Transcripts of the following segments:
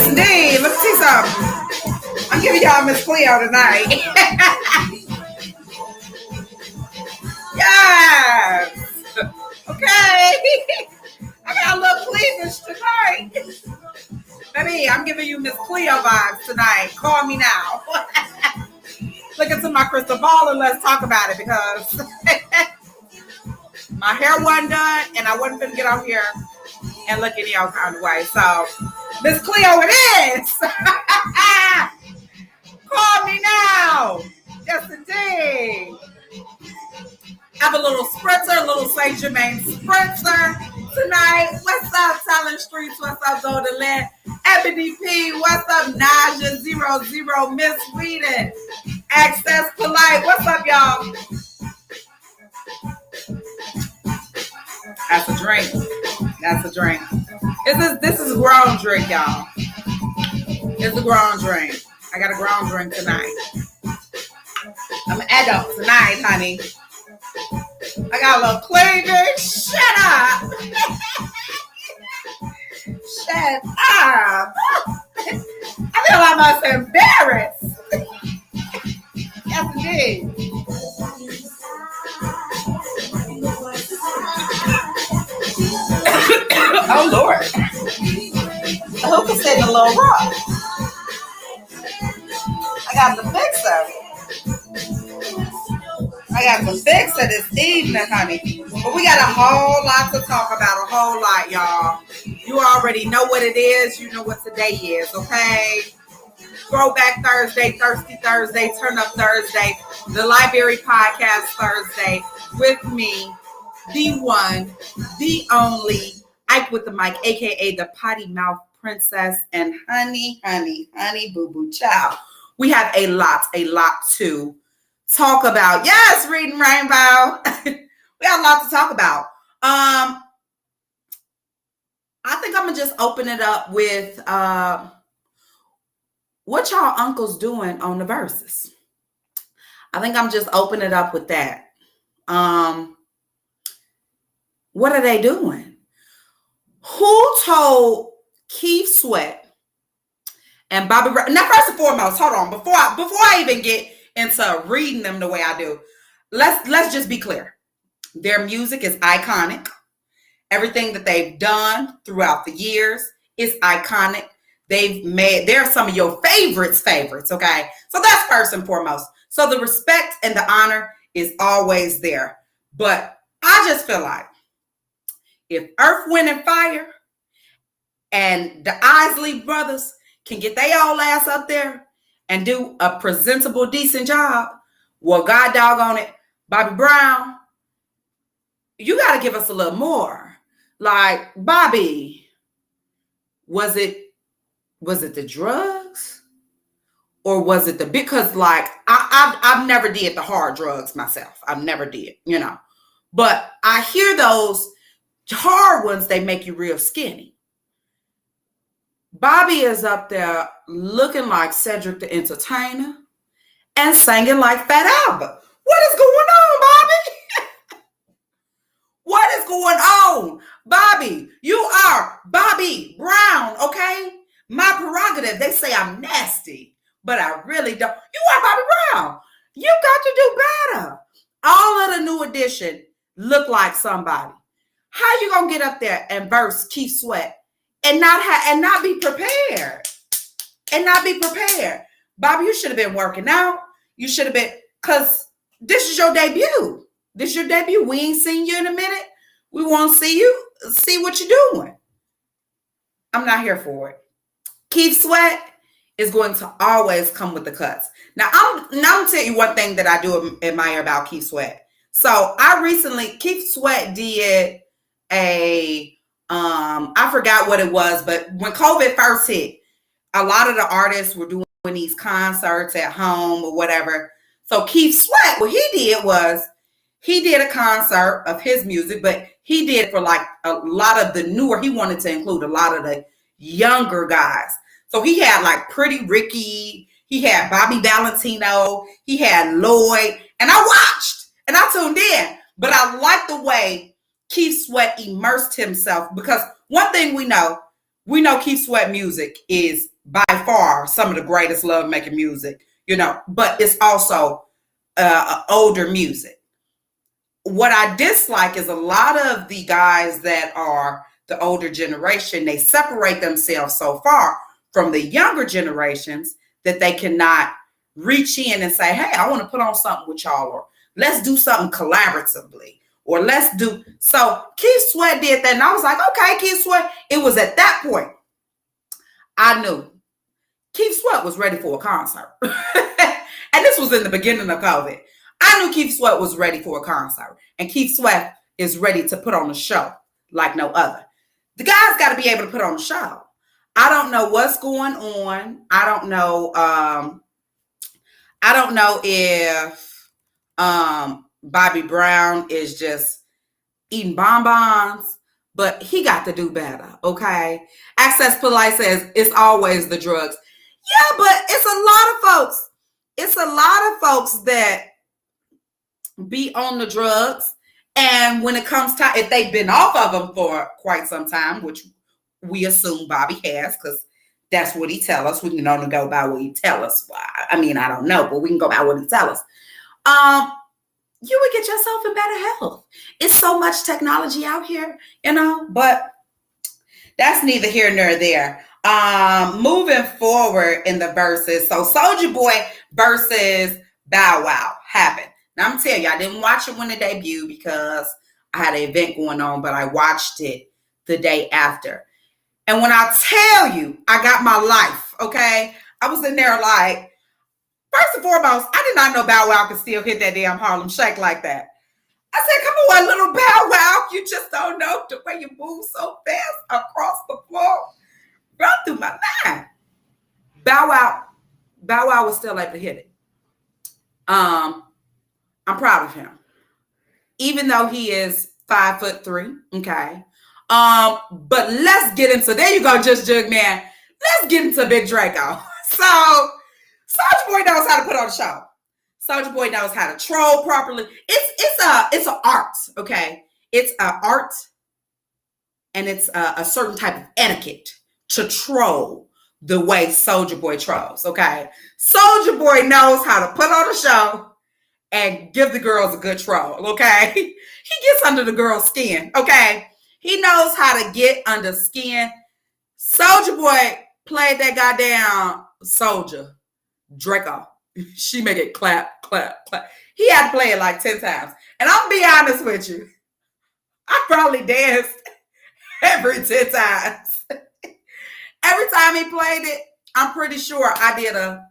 Yes, indeed. Let me see something. I'm giving y'all Miss Cleo tonight. Yes. Okay. I got a little cleavage tonight. Baby, I'm giving you Miss Cleo vibes tonight. Call me now. Look into my crystal ball and let's talk about it because my hair wasn't done and I wasn't going to get out here and look any other kind of way. So, Miss Cleo it is. Call me now. Yes, indeed. Have a little spritzer, a little Saint Germain spritzer tonight. What's up, Talent Streets? What's up, Golden Land? Ebony P. What's up, Naja 00? Miss Whedon. Access Polite. What's up, y'all? That's a drink. That's a drink. This is a grown drink, y'all. It's a grown drink. I got a grown drink tonight. I'm an adult tonight, honey. I got a little cleavage. Shut up. Shut up. I feel almost embarrassed. Yes, indeed. Oh, Lord. I hope it's in a little rough. I got the fixer. I got the fixer this evening, honey. But we got a whole lot to talk about. A whole lot, y'all. You already know what it is. You know what today is, okay? Throwback Thursday, Thirsty Thursday, Turn Up Thursday, the Library Podcast Thursday with me, the one, the only, Ike with the mic, aka the Potty Mouth Princess, and honey, boo boo chow. We have a lot to talk about. Yes, Reading Rainbow. We have a lot to talk about. I think I'm gonna just open it up with what y'all uncles doing on the verses. I think I'm just opening it up with that. What are they doing? Who told Keith Sweat and Bobby Brown? Now, first and foremost, hold on. Before I even get into reading them the way I do, let's just be clear. Their music is iconic. Everything that they've done throughout the years is iconic. They're some of your favorites, okay? So that's first and foremost. So the respect and the honor is always there. But I just feel like if Earth, Wind, and Fire and the Isley Brothers can get their old ass up there and do a presentable, decent job, well, God doggone it, Bobby Brown, you got to give us a little more. Like, Bobby, was it the drugs? Or was it because like, I've never did the hard drugs myself. I've never did, you know. But I hear those hard ones, they make you real skinny. Bobby is up there looking like Cedric the Entertainer and singing like Fat Albert. What is going on, Bobby? What is going on? Bobby, you are Bobby Brown, okay? My prerogative. They say I'm nasty, but I really don't. You are Bobby Brown. You got to do better. All of the new edition look like somebody. How you gonna get up there and verse Keith Sweat and not be prepared? Bobby, you should have been working out. You should have been, because this is your debut. We ain't seen you in a minute. We want to see what you're doing. I'm not here for it. Keith Sweat is going to always come with the cuts. Now I'm gonna tell you one thing that I do admire about Keith Sweat. So Keith Sweat did I forgot what it was, but when COVID first hit, a lot of the artists were doing these concerts at home or whatever. So Keith Sweat, what he did was he did a concert of his music, but he did for like a lot of the newer, he wanted to include a lot of the younger guys. So he had like Pretty Ricky, he had Bobby Valentino, he had Lloyd, and I watched and I tuned in, but I like the way Keith Sweat immersed himself, because one thing we know Keith Sweat music is by far some of the greatest love making music, but it's also older music. What I dislike is a lot of the guys that are the older generation, they separate themselves so far from the younger generations that they cannot reach in and say, hey, I want to put on something with y'all, or let's do something collaboratively, or let's do. So Keith Sweat did that, and I was like, okay, Keith Sweat. It was at that point I knew Keith Sweat was ready for a concert. And this was in the beginning of COVID. I knew Keith Sweat was ready for a concert. And Keith Sweat is ready to put on a show like no other. The guy's got to be able to put on a show. I don't know what's going on. I don't know if Bobby Brown is just eating bonbons, but he got to do better, okay? Access Polite says it's always the drugs. Yeah, but it's a lot of folks. It's a lot of folks that be on the drugs, and when it comes time, if they've been off of them for quite some time, which we assume Bobby has, because that's what he tell us. We can only go by what he tell us. I mean, I don't know, but we can go by what he tell us. You would get yourself in better health. It's so much technology out here, but that's neither here nor there. Moving forward in the verses, so Soulja Boy versus Bow Wow happened. Now I'm telling you, I didn't watch it when it debuted because I had an event going on, but I watched it the day after. And when I tell you, I got my life, okay? I was in there like, first and foremost, I did not know Bow Wow could still hit that damn Harlem Shake like that. I said, come on, little Bow Wow, you just don't know the way you move so fast across the floor. Run through my mind. Bow Wow was still able to hit it. I'm proud of him. Even though he is 5'3", okay. But let's get into, there you go, Just Jug Man. Let's get into Big Draco. So Soulja Boy knows how to put on a show. Soulja Boy knows how to troll properly. It's an art, okay? It's an art, and it's a certain type of etiquette to troll the way Soulja Boy trolls, okay? Soulja Boy knows how to put on a show and give the girls a good troll, okay? He gets under the girl's skin, okay? He knows how to get under skin. Soulja Boy played that goddamn Soulja Draco. She make it clap, clap, clap. He had to play it like 10 times. And I'll be honest with you, I probably danced every 10 times. Every time he played it, I'm pretty sure I did a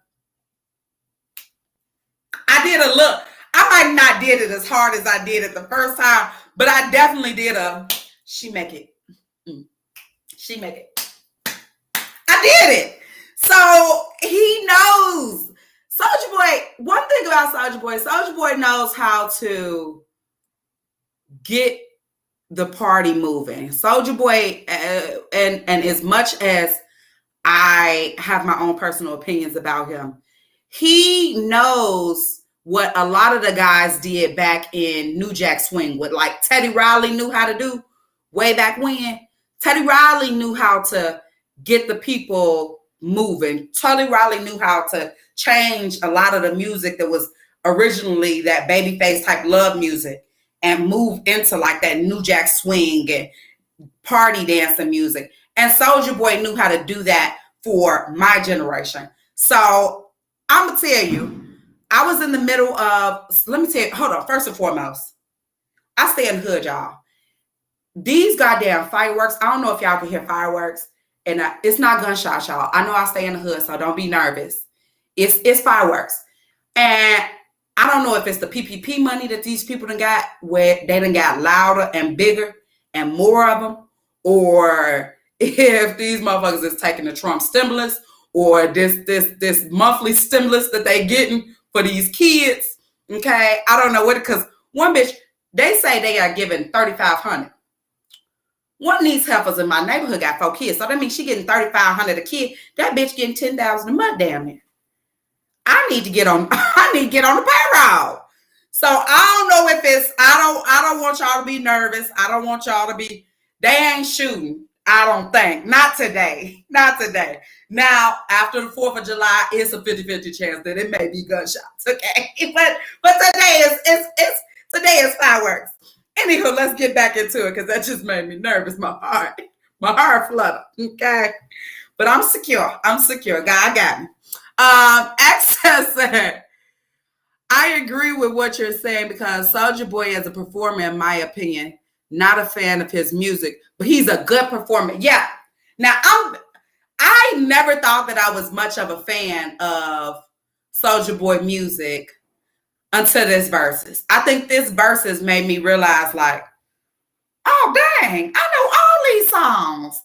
look. I might not did it as hard as I did it the first time, but I definitely did she make it. She make it. I did it. So he knows. Soulja Boy, one thing about Soulja Boy knows how to get the party moving. Soulja Boy, and as much as I have my own personal opinions about him, he knows what a lot of the guys did back in New Jack Swing, what like Teddy Riley knew how to do way back when. Teddy Riley knew how to get the people moving. Teddy Riley knew how to change a lot of the music that was originally that babyface type love music and move into like that New Jack Swing and party dancing music. And Soulja Boy knew how to do that for my generation. So I'm gonna tell you, I was in the middle of, let me tell you, hold on, first and foremost, I stay in the hood, y'all. These goddamn fireworks, I don't know if y'all can hear fireworks, and it's not gunshots, y'all. I know I stay in the hood, so don't be nervous. It's fireworks. And I don't know if it's the PPP money that these people done got, where they done got louder and bigger and more of them, or if these motherfuckers is taking the Trump stimulus, or this monthly stimulus that they getting for these kids. Okay, I don't know what, because one bitch, they say they are giving $3,500. One of these heifers in my neighborhood got 4 kids, so that means she getting $3,500 a kid. That bitch getting $10,000 a month damn near. I need to get on the payroll. So I don't know if it's, I don't want y'all to be nervous. I don't want y'all to be, they ain't shooting. I don't think. Not today. Not today. Now, after the 4th of July, it's a 50-50 chance that it may be gunshots. Okay. But today is fireworks. Anywho, let's get back into it because that just made me nervous. My heart fluttered. Okay. But I'm secure. I'm secure. God got me. Access said, I agree with what you're saying because Soulja Boy as a performer, in my opinion, not a fan of his music, but he's a good performer. Yeah. Now I never thought that I was much of a fan of Soulja Boy music until this verses. I think this verses made me realize, like, oh dang, I know all these songs.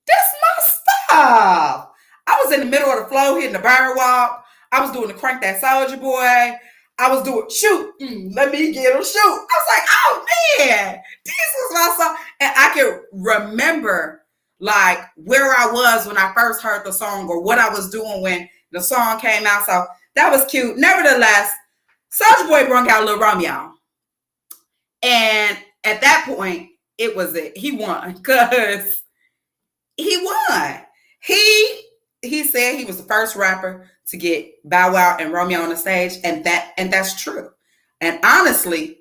This my stuff. I was in the middle of the flow hitting the bird walk. I was doing the crank that Soulja Boy. I was doing shoot. Let me get him shoot. I was like, oh man, this was my song. And I can remember like where I was when I first heard the song or what I was doing when the song came out. So that was cute. Nevertheless, Soulja Boy brought out Lil Romeo. And at that point, it was it. He won because he won. He said he was the first rapper to get Bow Wow and Romeo on the stage, and that's true. And honestly,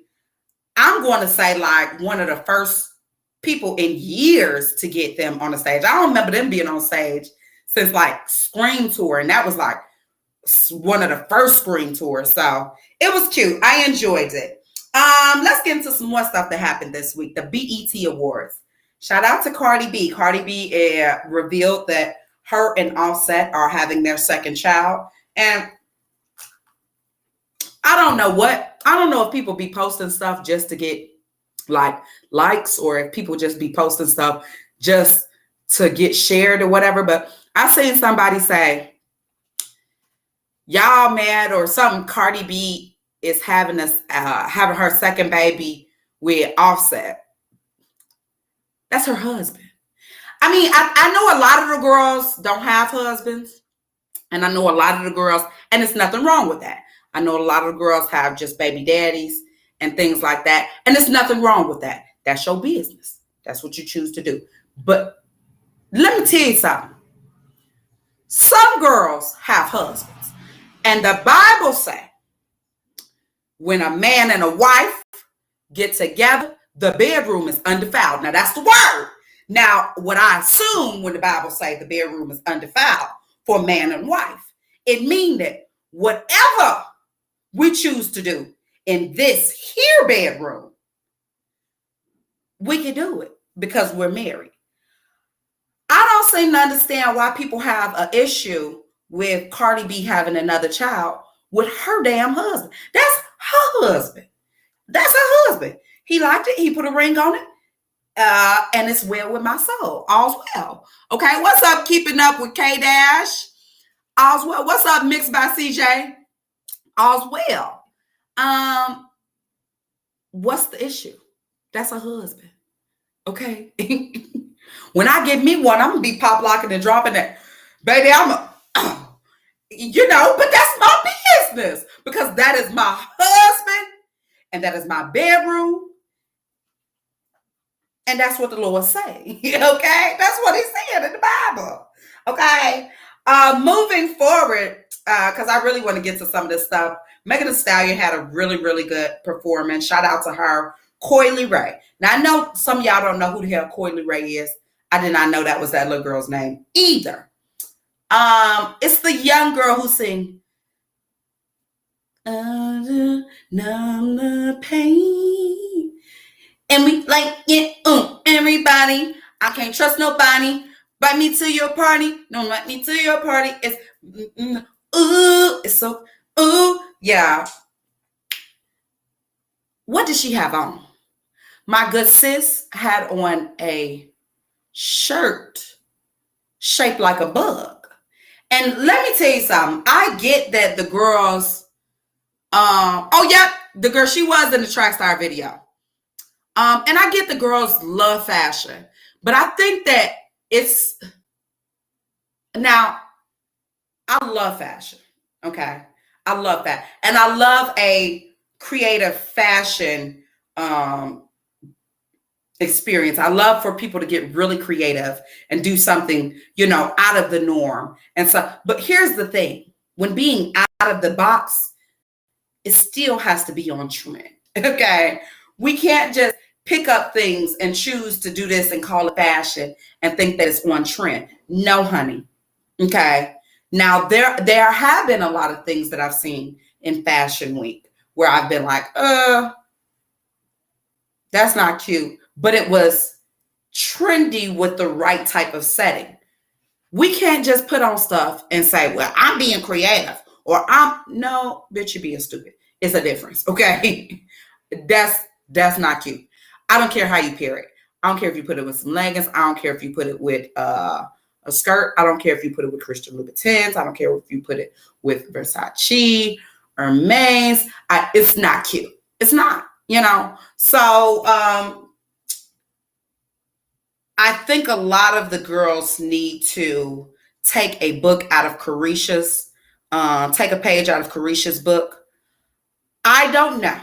I'm going to say like one of the first people in years to get them on the stage. I don't remember them being on stage since like Scream Tour, and that was like one of the first Scream tours. So it was cute. I enjoyed it. Let's get into some more stuff that happened this week. The BET Awards. Shout out to Cardi B. Cardi B revealed that her and Offset are having their second child. And I don't know if people be posting stuff just to get like likes or if people just be posting stuff just to get shared or whatever. But I seen somebody say, y'all mad or something. Cardi B is having her second baby with Offset. That's her husband. I mean, I know a lot of the girls don't have husbands, and I know a lot of the girls, and there's nothing wrong with that. I know a lot of the girls have just baby daddies and things like that, and there's nothing wrong with that. That's your business. That's what you choose to do. But let me tell you something. Some girls have husbands, and the Bible says when a man and a wife get together, the bedroom is undefiled. Now, that's the word. Now, what I assume when the Bible says the bedroom is undefiled for man and wife, it means that whatever we choose to do in this here bedroom, we can do it because we're married. I don't seem to understand why people have an issue with Cardi B having another child with her damn husband. That's her husband. That's her husband. He liked it. He put a ring on it. And it's well with my soul. All's well. Okay, what's up? Keeping up with K-Dash. All's well. What's up? Mixed by CJ. All's well. What's the issue? That's a husband. Okay. When I get me one, I'm gonna be pop locking and dropping that. Baby, but that's my business because that is my husband and that is my bedroom. And that's what the Lord say. Okay. That's what he said in the Bible. Okay. Moving forward, because I really want to get to some of this stuff. Megan Thee Stallion had a really, really good performance. Shout out to her. Coily Ray. Now, I know some of y'all don't know who the hell Coily Ray is. I did not know that was that little girl's name either. It's the young girl who sing numb the pain. And we like it, everybody. I can't trust nobody. Invite me to your party. Don't invite me to your party. It's it's so yeah. What did she have on? My good sis had on a shirt shaped like a bug. And let me tell you something. I get that the girls, the girl, she was in the Track Star video. And I get the girls love fashion, but I think that now I love fashion. Okay. I love that. And I love a creative fashion experience. I love for people to get really creative and do something, you know, out of the norm. And so, but here's the thing, when being out of the box, it still has to be on trend. Okay. We can't just pick up things and choose to do this and call it fashion and think that it's on trend. No, honey. Okay. Now there have been a lot of things that I've seen in Fashion Week where I've been like, that's not cute, but it was trendy with the right type of setting. We can't just put on stuff and say, well, I'm being creative or no, bitch, you're being stupid. It's a difference. Okay. that's not cute. I don't care how you pair it. I don't care if you put it with some leggings. I don't care if you put it with a skirt. I don't care if you put it with Christian Louboutins. I don't care if you put it with Versace or Hermes. It's not cute. It's not, you know. So I think a lot of the girls need to take a book out of Carisha's, take a page out of Carisha's book. I don't know.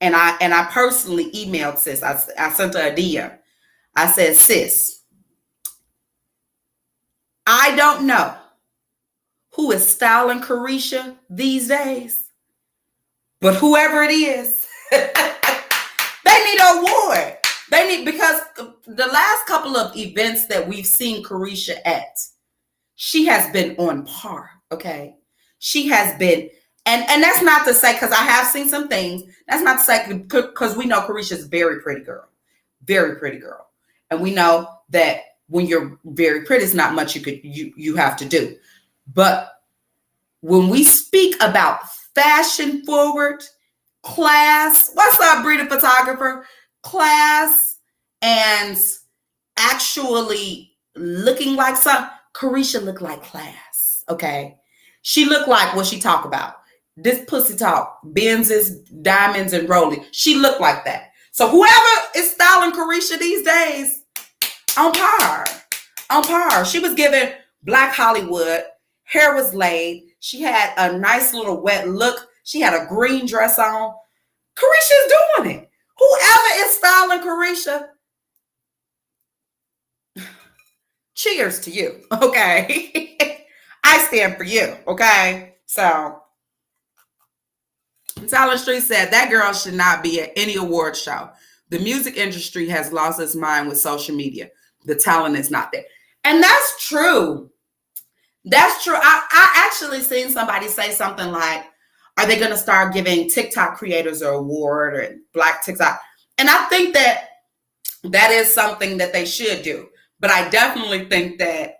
And I personally emailed sis. I sent her a DM. I said, sis, I don't know who is styling Carisha these days, but whoever it is, they need an award. They need, because the last couple of events that we've seen Carisha at, she has been on par. Okay. She has been, and that's not to say, because I have seen some things, that's not to say, because we know Carisha's a very pretty girl. Very pretty girl. And we know that when you're very pretty, it's not much you have to do. But when we speak about fashion forward, class, what's up, Brita Photographer? Class and actually looking like Carisha looked like class. Okay. She looked like what she talk about. This pussy talk, Benzes, diamonds, and rolling. She looked like that. So whoever is styling Carisha these days, on par. On par. She was given Black Hollywood. Hair was laid. She had a nice little wet look. She had a green dress on. Carisha's doing it. Whoever is styling Carisha, cheers to you. Okay. I stand for you. Okay. So Tyler Street said that girl should not be at any award show. The music industry has lost its mind with social media. The talent is not there. And that's true. That's true. I actually seen somebody say something like, are they going to start giving TikTok creators an award or Black TikTok? And I think that that is something that they should do. But I definitely think that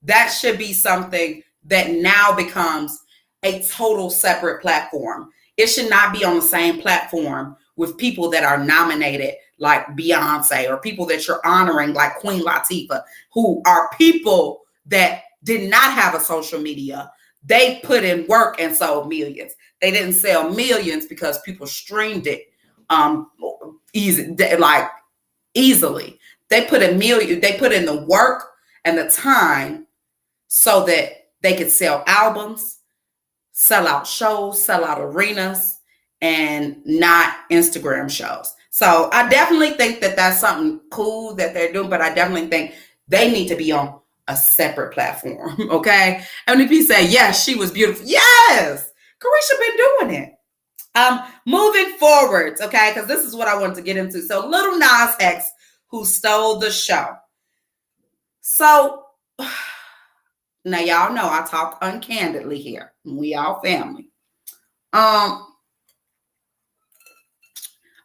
that should be something that now becomes a total separate platform. It should not be on the same platform with people that are nominated like Beyonce or people that you're honoring like Queen Latifah, who are people that did not have a social media. They put in work and sold millions. They didn't sell millions because people streamed it easily. They put in the work and the time so that they could sell albums, sell out shows, sell out arenas, and not Instagram shows. So I definitely think that that's something cool that they're doing, but I definitely think they need to be on a separate platform. Okay. MVP said, yes, she was beautiful. Yes. Carisha been doing it. Moving forwards, okay, because this is what I wanted to get into. So Lil Nas X, who stole the show. So now y'all know I talk uncandidly here. We all family.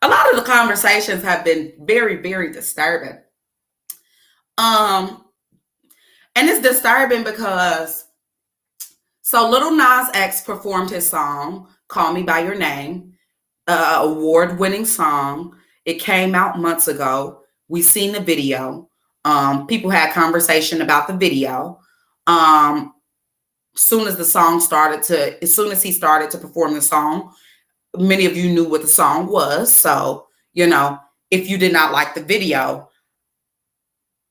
A lot of the conversations have been very, very disturbing. And it's disturbing because so Lil Nas X performed his song, Call Me By Your Name, award-winning song. It came out months ago. We seen the video. People had conversation about the video. As soon as he started to perform the song, many of you knew what the song was. So, you know, if you did not like the video,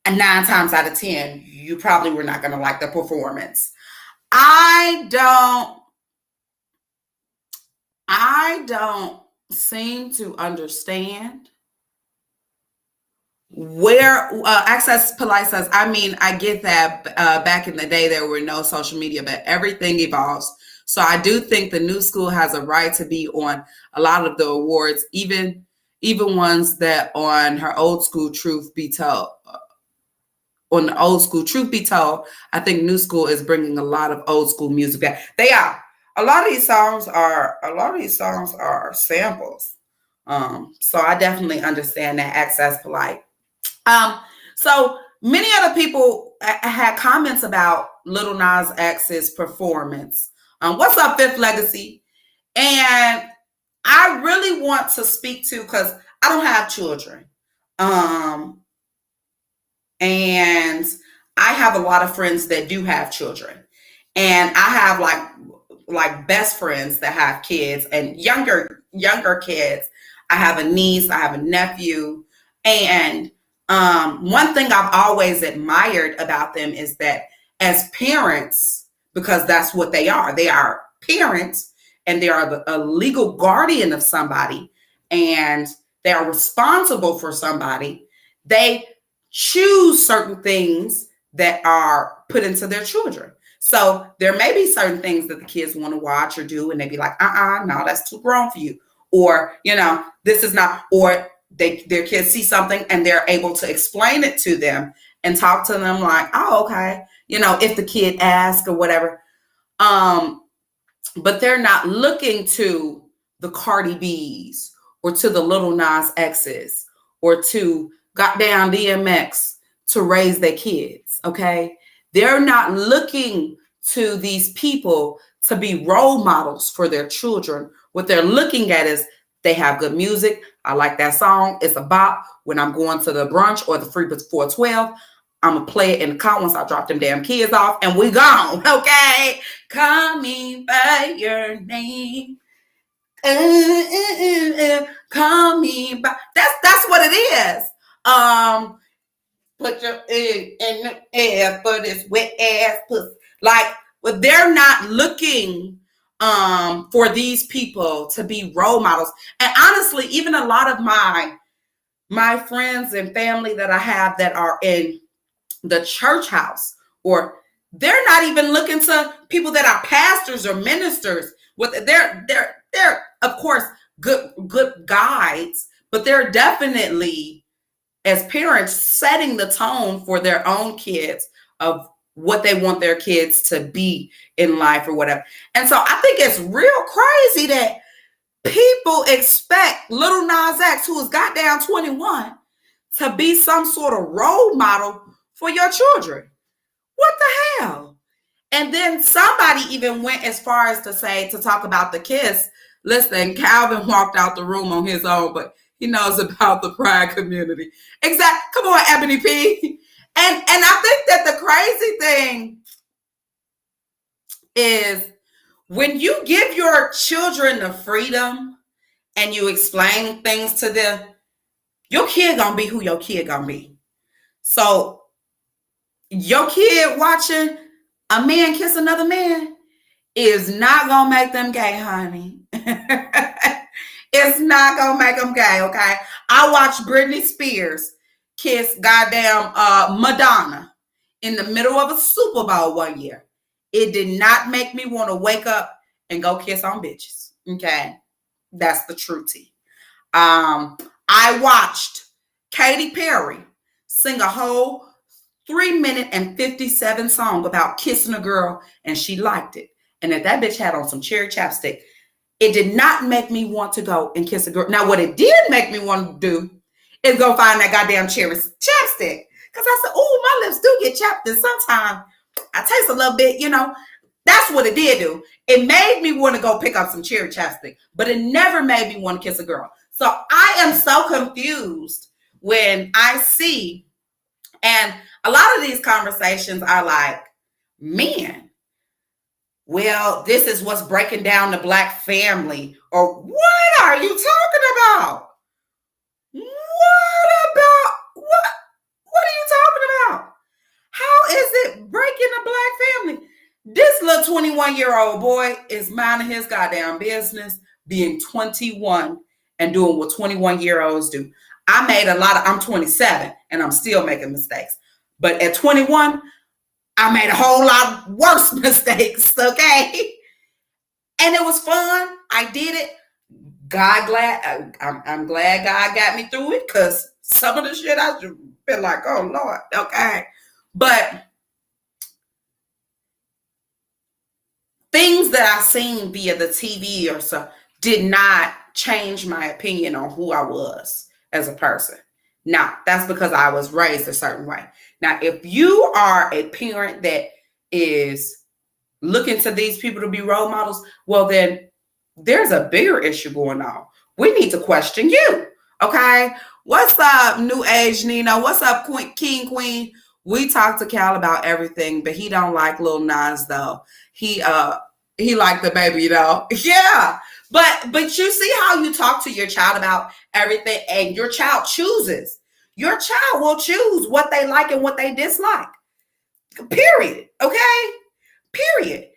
and 9 times out of 10, you probably were not going to like the performance. I don't seem to understand Where Access Polite says, I mean, I get that back in the day there were no social media, but everything evolves. So I do think the new school has a right to be on a lot of the awards, even ones that on her old school. Truth be told, on the old school, truth be told, I think new school is bringing a lot of old school music back. They are. A lot of these songs are samples. So I definitely understand that. Access Polite. So many other people had comments about Little Nas X's performance. What's up, Fifth Legacy? And I really want to speak to, because I don't have children. And I have a lot of friends that do have children. And I have like best friends that have kids and younger kids. I have a niece, I have a nephew, and one thing I've always admired about them is that as parents, because that's what they are parents, and they are a legal guardian of somebody, and they are responsible for somebody. They choose certain things that are put into their children. So there may be certain things that the kids want to watch or do, and they be like, no, that's too grown for you. Or, this is not, or their kids see something and they're able to explain it to them and talk to them like, oh, okay, if the kid asks or whatever. But they're not looking to the Cardi B's or to the Little Nas X's or to goddamn DMX to raise their kids, okay? They're not looking to these people to be role models for their children. What they're looking at is they have good music. I like that song. It's a bop. When I'm going to the brunch or the free before 12, I'm going to play it in the car once I drop them damn kids off and we gone, okay? Call me by your name. Call me by... That's what it is. Put your egg in the air for this wet ass pussy. But they're not looking for these people to be role models. And honestly, even a lot of my friends and family that I have that are in the church house, or they're not even looking to people that are pastors or ministers. They're of course good guides, but they're definitely, as parents, setting the tone for their own kids of what they want their kids to be in life or whatever. And so I think it's real crazy that people expect Little Nas X, who is goddamn 21, to be some sort of role model for your children. What the hell? And then somebody even went as far as to talk about the kiss. Listen, Calvin walked out the room on his own, but he knows about the pride community. Exactly. Come on, Ebony P. And I think that the crazy thing is when you give your children the freedom and you explain things to them, your kid gonna be who your kid gonna be. So your kid watching a man kiss another man is not gonna make them gay, honey. It's not gonna make them gay, okay? I watched Britney Spears kiss goddamn Madonna in the middle of a Super Bowl one year. It did not make me want to wake up and go kiss on bitches, okay? That's the truth. I watched Katy Perry sing a whole 3-minute and 57 song about kissing a girl, and she liked it. And if that bitch had on some cherry chapstick, it did not make me want to go and kiss a girl. Now, what it did make me want to do is go find that goddamn cherry chapstick. Because I said, oh, my lips do get chapped, and sometimes I taste a little bit, That's what it did do. It made me want to go pick up some cherry chapstick, but it never made me want to kiss a girl. So I am so confused when I see, and a lot of these conversations are like, man, well, this is what's breaking down the Black family. Or what are you talking about? What are you talking about? How is it breaking the Black family? This little 21-year-old boy is minding his goddamn business, being 21 and doing what 21-year-olds do. I'm 27 and I'm still making mistakes. But at 21, I made a whole lot worse mistakes, okay? And it was fun. I did it. I'm glad God got me through it, because some of the shit I just been like, oh Lord, okay. But things that I seen via the TV or so did not change my opinion on who I was as a person. Now, that's because I was raised a certain way. Now, if you are a parent that is looking to these people to be role models, well, then there's a bigger issue going on. We need to question you. Okay. What's up, New Age Nino? What's up, King Queen? We talk to Cal about everything, but he don't like Lil Nas though. He liked the baby, you know. Yeah. But you see how you talk to your child about everything, and your child chooses. Your child will choose what they like and what they dislike. Period. Okay? Period.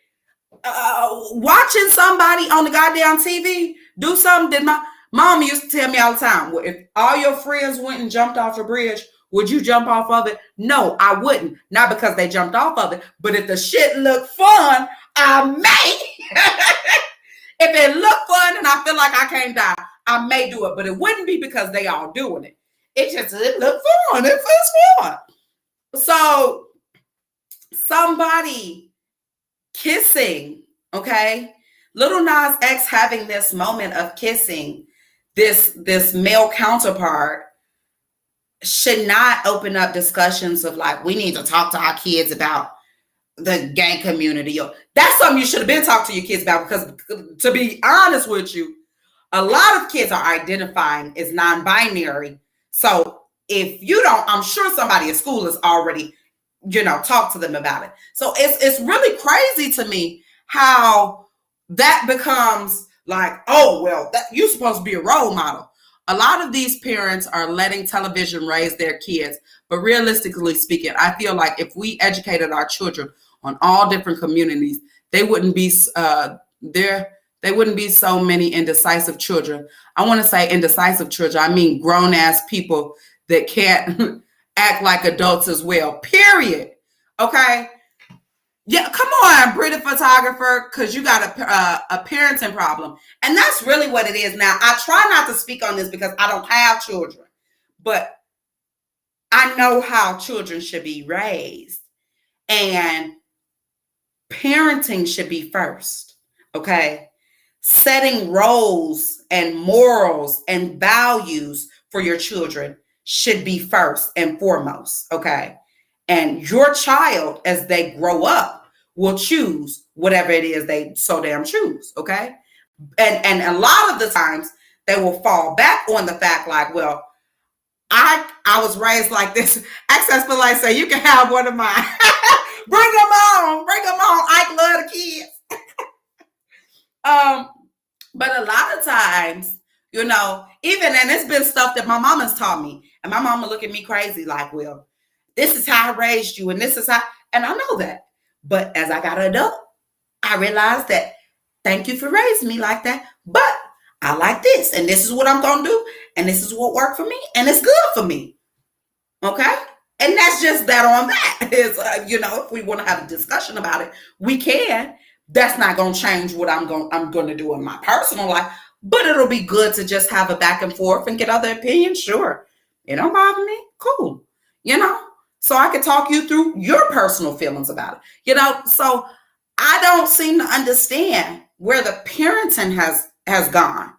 Watching somebody on the goddamn TV do something that my mom used to tell me all the time. Well, if all your friends went and jumped off a bridge, would you jump off of it? No, I wouldn't. Not because they jumped off of it, but if the shit looked fun, I may. If it looked fun and I feel like I can't die, I may do it. But it wouldn't be because they all doing it. It looked fun. It feels fun. So somebody kissing, okay? Lil Nas X having this moment of kissing this male counterpart should not open up discussions of like, we need to talk to our kids about the gay community. That's something you should have been talking to your kids about, because to be honest with you, a lot of kids are identifying as non-binary. So if you don't, I'm sure somebody at school has already, talk to them about it. So it's really crazy to me how that becomes like, oh, well, you're supposed to be a role model. A lot of these parents are letting television raise their kids. But realistically speaking, I feel like if we educated our children on all different communities, they wouldn't be they wouldn't be so many indecisive children. I want to say indecisive children. I mean grown ass people that can't act like adults as well. Period. Okay. Yeah, come on, Brita photographer, because you got a parenting problem. And that's really what it is. Now, I try not to speak on this because I don't have children, but I know how children should be raised. And parenting should be first, okay? Setting roles and morals and values for your children should be first and foremost, okay? And your child, as they grow up, will choose whatever it is they so damn choose, okay? And a lot of the times they will fall back on the fact like, well, I was raised like this. Access for Life say, you can have one of mine. Bring them on. I love the kids. But a lot of times, even, and it's been stuff that my mama's taught me, and my mama look at me crazy like, well, this is how I raised you, and this is how, and I know that. But as I got an adult, I realized that thank you for raising me like that, but I like this, and this is what I'm going to do, and this is what worked for me, and it's good for me. Okay? And that's just that on that. Is, if we want to have a discussion about it, we can. That's not going to change what I'm going to do in my personal life, but it'll be good to just have a back and forth and get other opinions. Sure. It don't bother me. Cool. So I can talk you through your personal feelings about it. So I don't seem to understand where the parenting has gone.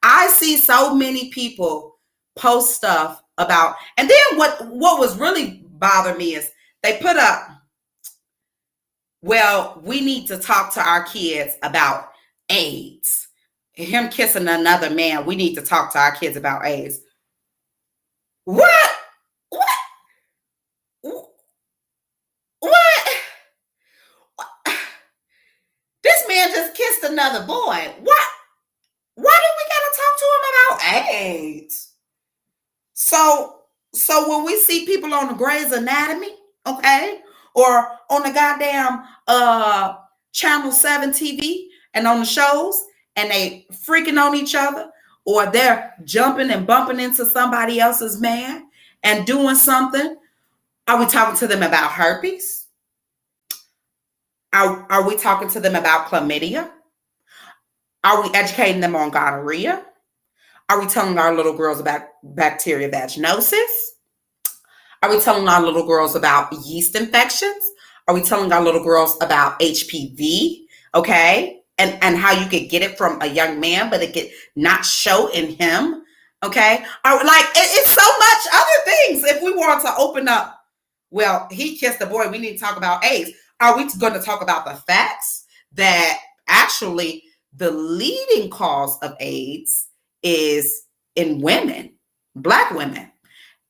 I see so many people post stuff about, and then what was really bothering me is they put up, well, we need to talk to our kids about AIDS. Him kissing another man, we need to talk to our kids about AIDS. What? This man just kissed another boy. What? Why do we gotta talk to him about AIDS? So when we see people on the Grey's Anatomy, okay, or on the goddamn Channel 7 TV and on the shows, and they freaking on each other, or they're jumping and bumping into somebody else's man and doing something, are we talking to them about herpes? Are we talking to them about chlamydia? Are we educating them on gonorrhea? Are we telling our little girls about bacterial vaginosis? Are we telling our little girls about yeast infections? Are we telling our little girls about HPV? Okay. And how you could get it from a young man, but it could not show in him. Okay. It's so much other things. If we want to open up, well, he kissed a boy, we need to talk about AIDS. Are we going to talk about the facts that actually the leading cause of AIDS is in women, Black women?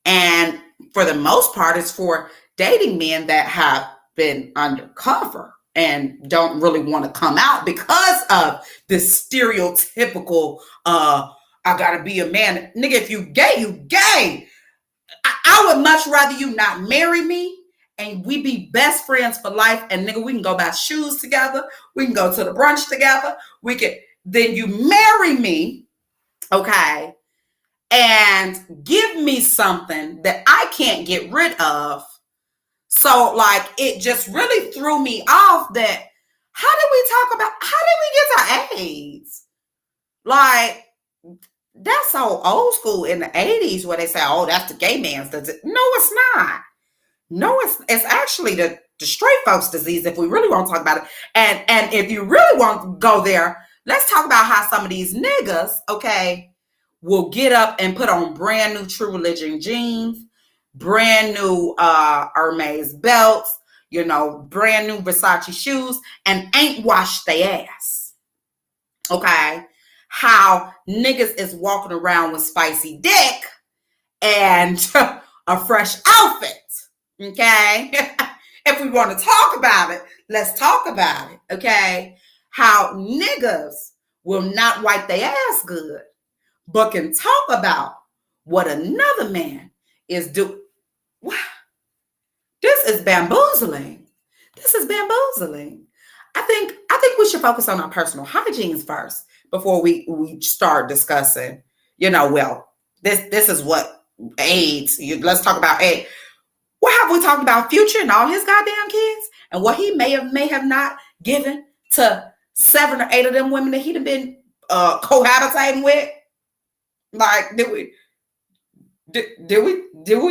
And for the most part, it's for dating men that have been undercover and don't really want to come out because of this stereotypical, I gotta be a man. Nigga, if you gay, you gay. I would much rather you not marry me and we be best friends for life. And nigga, we can go buy shoes together. We can go to the brunch together. Then you marry me, okay, and give me something that I can't get rid of. So like, it just really threw me off that how did we get to AIDS? Like, that's so old school in the 80s where they say, oh, that's the gay man's disease. No, it's not. No, it's actually the straight folks' disease if we really want to talk about it. And if you really want to go there, let's talk about how some of these niggas, okay, will get up and put on brand new True Religion jeans, brand new Hermes belts, brand new Versace shoes, and ain't washed their ass. Okay. How niggas is walking around with spicy dick and a fresh outfit. Okay. If we want to talk about it, let's talk about it. Okay. How niggas will not wipe their ass good, but can talk about what another man is doing. This is bamboozling. This is bamboozling. I think we should focus on our personal hygiene first before we start discussing, this is what AIDS, let's talk about AIDS. What have we talked about Future and all his goddamn kids and what he may have not given to 7 or 8 of them women that he'd have been cohabitating with? Like, did we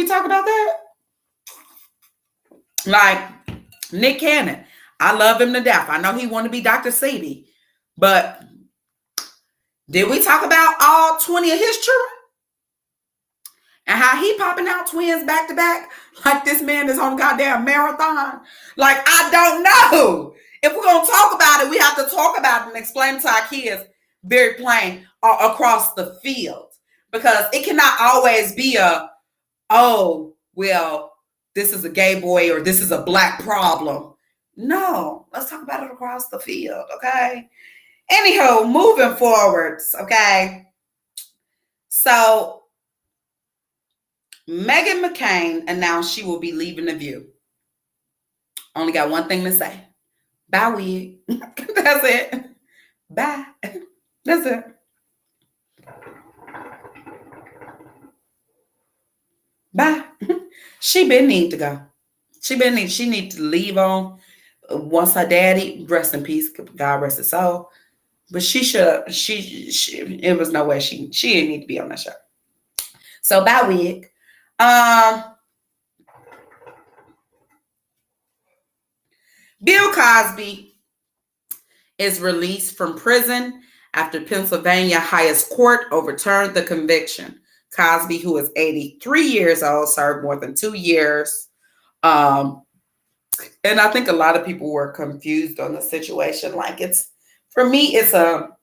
talk about that? Like, Nick Cannon, I love him to death. I know he want to be Dr. Sebi, but did we talk about all 20 of his children? And how he popping out twins back to back like this man is on a goddamn marathon? Like, I don't know. If we're going to talk about it, we have to talk about it and explain to our kids very plain across the field. Because it cannot always be this is a gay boy or this is a Black problem. No, let's talk about it across the field, okay? Anyhow, moving forwards, okay? So, Meghan McCain announced she will be leaving The View. Only got one thing to say. Bye, wig. That's it. Bye. That's it. Bye. She need to go. She need to leave on once her daddy, rest in peace, God rest his soul. But it was no way she didn't need to be on that show. So bye, wig. Bill Cosby is released from prison after Pennsylvania highest court overturned the conviction. Cosby, who is 83 years old, served more than 2 years. And I think a lot of people were confused on the situation. Like, for me, it's a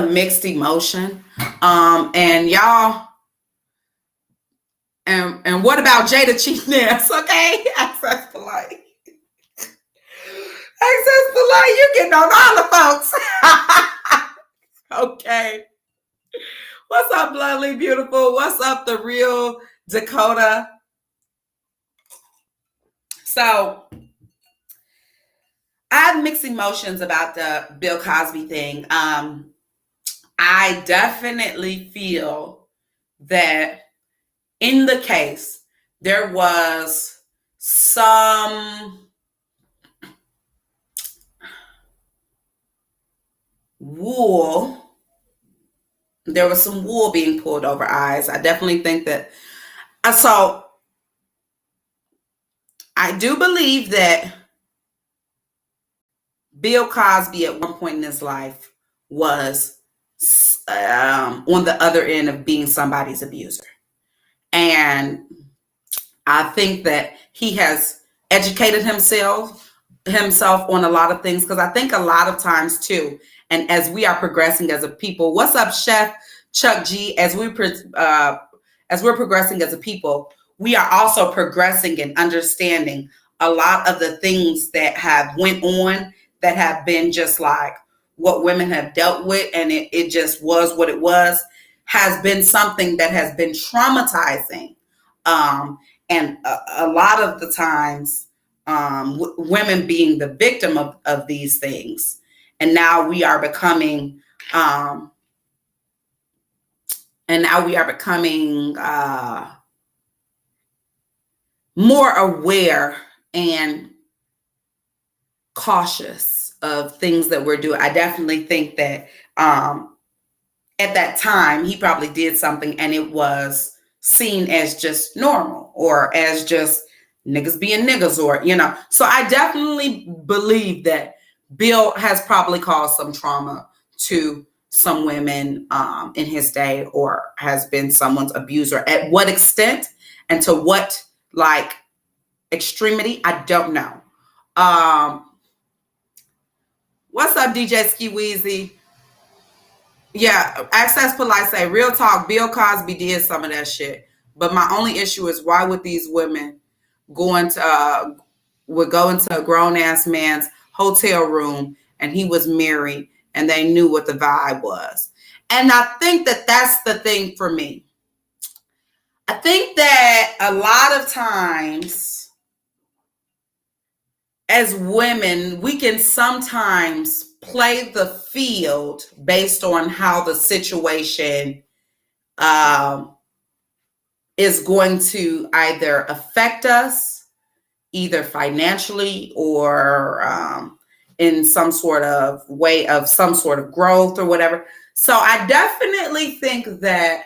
mixed emotion. And y'all, and what about Jada Cheatness? Okay, Access Polite. Access Polite, you're getting on all the folks. Okay. What's up, Bloodly Beautiful? What's up, the real Dakota? So, I have mixed emotions about the Bill Cosby thing. I I definitely feel that in the case, there was some wool. There was some wool being pulled over eyes. I definitely think that. So I do believe that Bill Cosby at one point in his life was on the other end of being somebody's abuser. And I think that he has educated himself on a lot of things, because I think a lot of times too, and as we are progressing as a people, what's up, Chef Chuck G? As we're progressing as a people, we are also progressing and understanding a lot of the things that have went on that have been just like what women have dealt with, and it just was what it was, has been something that has been traumatizing. And a lot of the times, women being the victim of these things. And now we are becoming, more aware and cautious of things that we're doing. I definitely think that at that time, he probably did something and it was seen as just normal, or as just niggas being niggas, or, So I definitely believe that Bill has probably caused some trauma to some women in his day, or has been someone's abuser. At what extent and to what extremity, I don't know. What's up, DJ Ski Weezy? Yeah, Access Polite say, real talk, Bill Cosby did some of that shit. But my only issue is, why would these women go into a grown ass man's hotel room and he was married and they knew what the vibe was? And I think that that's the thing for me. I think that a lot of times as women, we can sometimes play the field based on how the situation is going to either affect us, either financially or in some sort of way of some sort of growth or whatever. So I definitely think that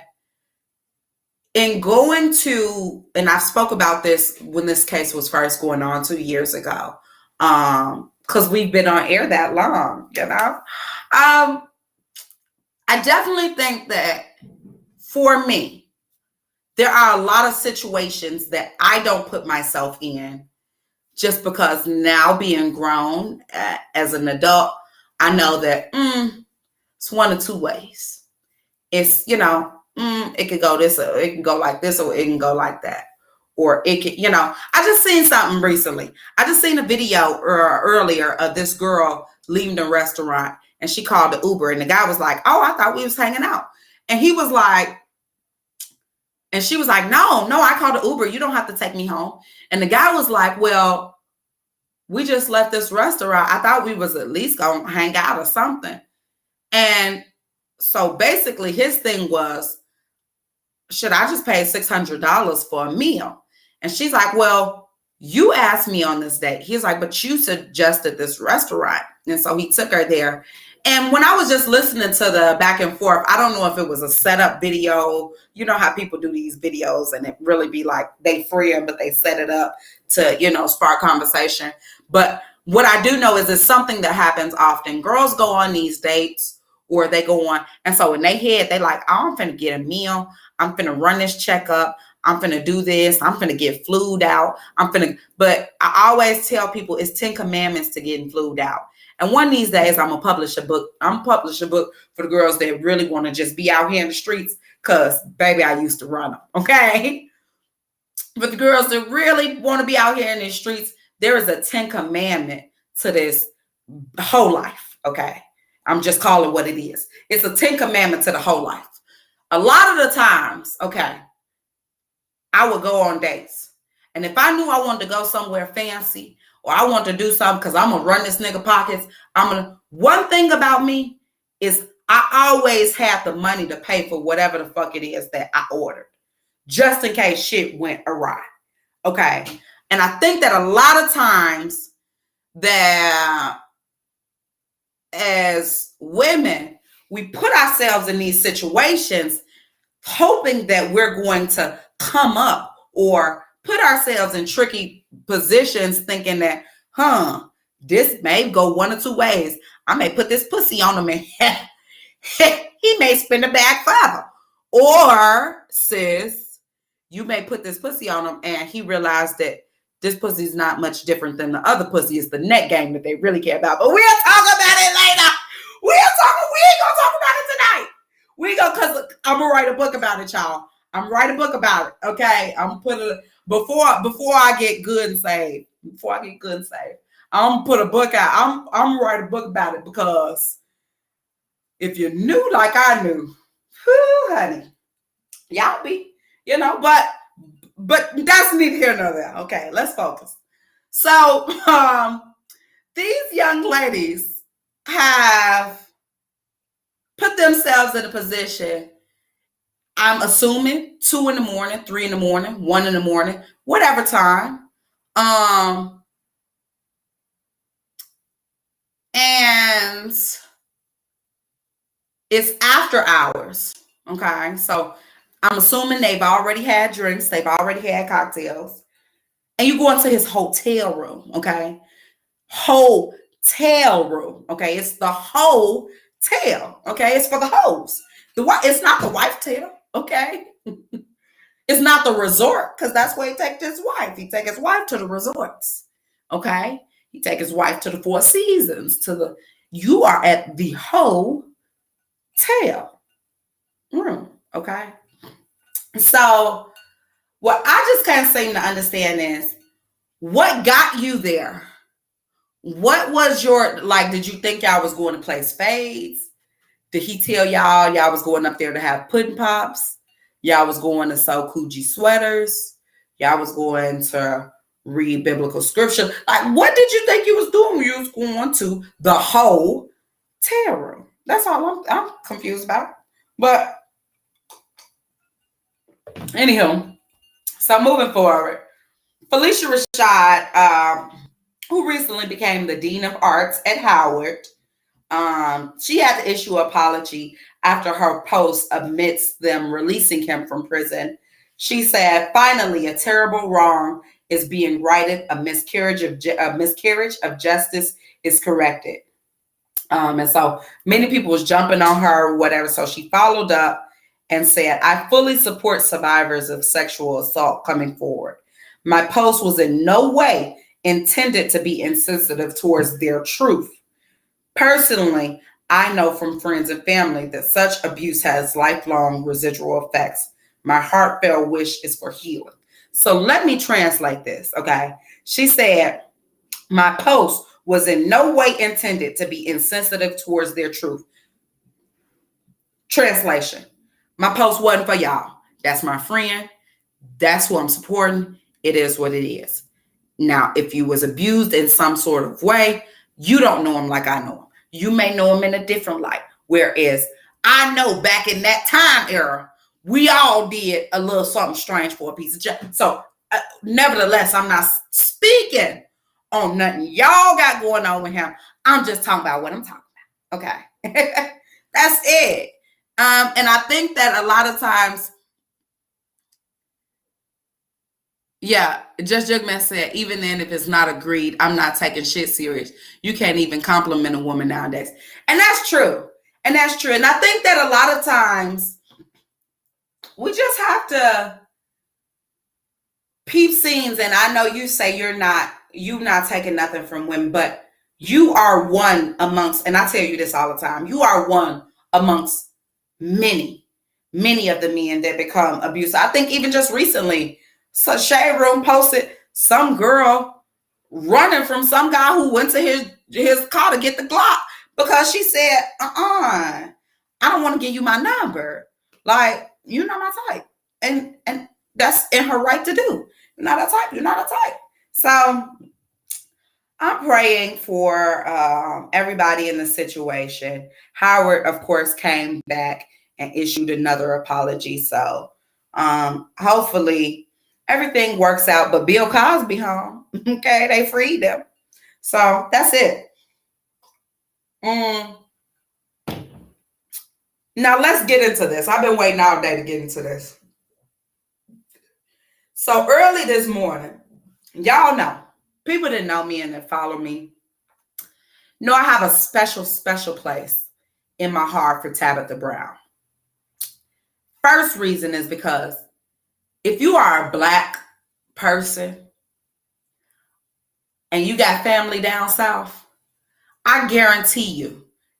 in going to, and I spoke about this when this case was first going on 2 years ago, because we've been on air that long, I definitely think that for me, there are a lot of situations that I don't put myself in, just because now being grown as an adult, I know that it's one of two ways. It's, it could go this, or it can go like this, or it can go like that. Or it could, I just seen something recently. I just seen a video earlier of this girl leaving the restaurant, and she called the Uber, and the guy was like, oh, I thought we was hanging out. And he was like, and she was like, no, I called the Uber. You don't have to take me home. And the guy was like, well, we just left this restaurant. I thought we was at least going to hang out or something. And so basically his thing was, should I just pay $600 for a meal? And she's like, well, you asked me on this date. He's like, but you suggested this restaurant. And so he took her there. And when I was just listening to the back and forth, I don't know if it was a setup video. You know how people do these videos and it really be like they friend, but they set it up to, spark conversation. But what I do know is it's something that happens often. Girls go on these dates, or they go on. And so in their head, they like, oh, I'm finna get a meal. I'm finna run this checkup. I'm finna do this. I'm finna get flued out. But I always tell people it's 10 commandments to getting flued out. And one of these days, I'm going to publish a book. I'm publish a book for the girls that really want to just be out here in the streets, because, baby, I used to run them, okay? But the girls that really want to be out here in the streets, there is a 10 commandment to this whole life, okay? I'm just calling what it is. It's a 10 commandment to the whole life. A lot of the times, okay, I would go on dates. And if I knew I wanted to go somewhere fancy, or I want to do something because I'm going to run this nigga pockets, one thing about me is I always had the money to pay for whatever the fuck it is that I ordered, just in case shit went awry. Okay. And I think that a lot of times that as women, we put ourselves in these situations hoping that we're going to come up or put ourselves in tricky positions thinking that, this may go one or two ways. I may put this pussy on him and he may spin the bag forever. Or, sis, you may put this pussy on him and he realized that this pussy is not much different than the other pussy. It's the net game that they really care about. But we'll talk about it later. We ain't gonna talk about it tonight. Cause I'm gonna write a book about it, y'all. I'm writing a book about it. Okay. I'm putting before I get good and saved. I'm gonna put a book out. I'm gonna write a book about it, because if you knew like I knew, whew, honey, y'all be, but that's neither here nor there. Okay, let's focus. So these young ladies have put themselves in a position, I'm assuming 2 in the morning, 3 in the morning, 1 in the morning, whatever time. And it's after hours. Okay. So I'm assuming they've already had drinks. They've already had cocktails. And you go into his hotel room. Okay. Hotel room. Okay. It's the hotel. Okay. It's for the hoes. It's not the wife tail. Okay. It's not the resort, because that's where he take his wife. He take his wife to the resorts. Okay. He take his wife to the Four Seasons, you are at the hotel room. Okay. So what I just can't seem to understand is, what got you there? What was your, did you think y'all was going to play spades? Did he tell y'all was going up there to have pudding pops? Y'all was going to sew Coogi sweaters? Y'all was going to read biblical scripture? What did you think you was doing when you was going to the hotel room? That's all I'm confused about. But anywho, so moving forward, Phylicia Rashad, who recently became the Dean of Arts at Howard, she had to issue an apology after her post amidst them releasing him from prison. She said, "Finally, a terrible wrong is being righted. A miscarriage of justice is corrected." And so many people was jumping on her or whatever. So she followed up and said, "I fully support survivors of sexual assault coming forward. My post was in no way intended to be insensitive towards their truth. Personally, I know from friends and family that such abuse has lifelong residual effects. My heartfelt wish is for healing." So let me translate this, okay? She said, "My post was in no way intended to be insensitive towards their truth." Translation: my post wasn't for y'all. That's my friend. That's who I'm supporting. It is what it is. Now, if you was abused in some sort of way, you don't know him like I know him. You may know him in a different light. Whereas I know back in that time era, we all did a little something strange for a piece of junk. So nevertheless, I'm not speaking on nothing y'all got going on with him. I'm just talking about what I'm talking about. Okay. That's it. And I think that a lot of times, yeah, Just Jugman said, even then, if it's not agreed, I'm not taking shit serious. You can't even compliment a woman nowadays. And that's true. And that's true. And I think that a lot of times we just have to peep scenes. And I know you say you're not taking nothing from women, but you are one amongst, and I tell you this all the time, you are one amongst many of the men that become abusive. I think even just recently, so Shade Room posted some girl running from some guy who went to his car to get the Glock because she said, I don't want to give you my number. Like, you're not my type. And that's in her right to do. You're not a type. You're not a type. So I'm praying for everybody in the situation. Howard, of course, came back and issued another apology. So hopefully everything works out. But Bill Cosby home. Okay, they freed him. So that's it. Mm. Now let's get into this. I've been waiting all day to get into this. So early this morning, y'all know, people that know me and that follow me know I have a special place in my heart for Tabitha Brown. First reason is because if you are a Black person and you got family down south, I guarantee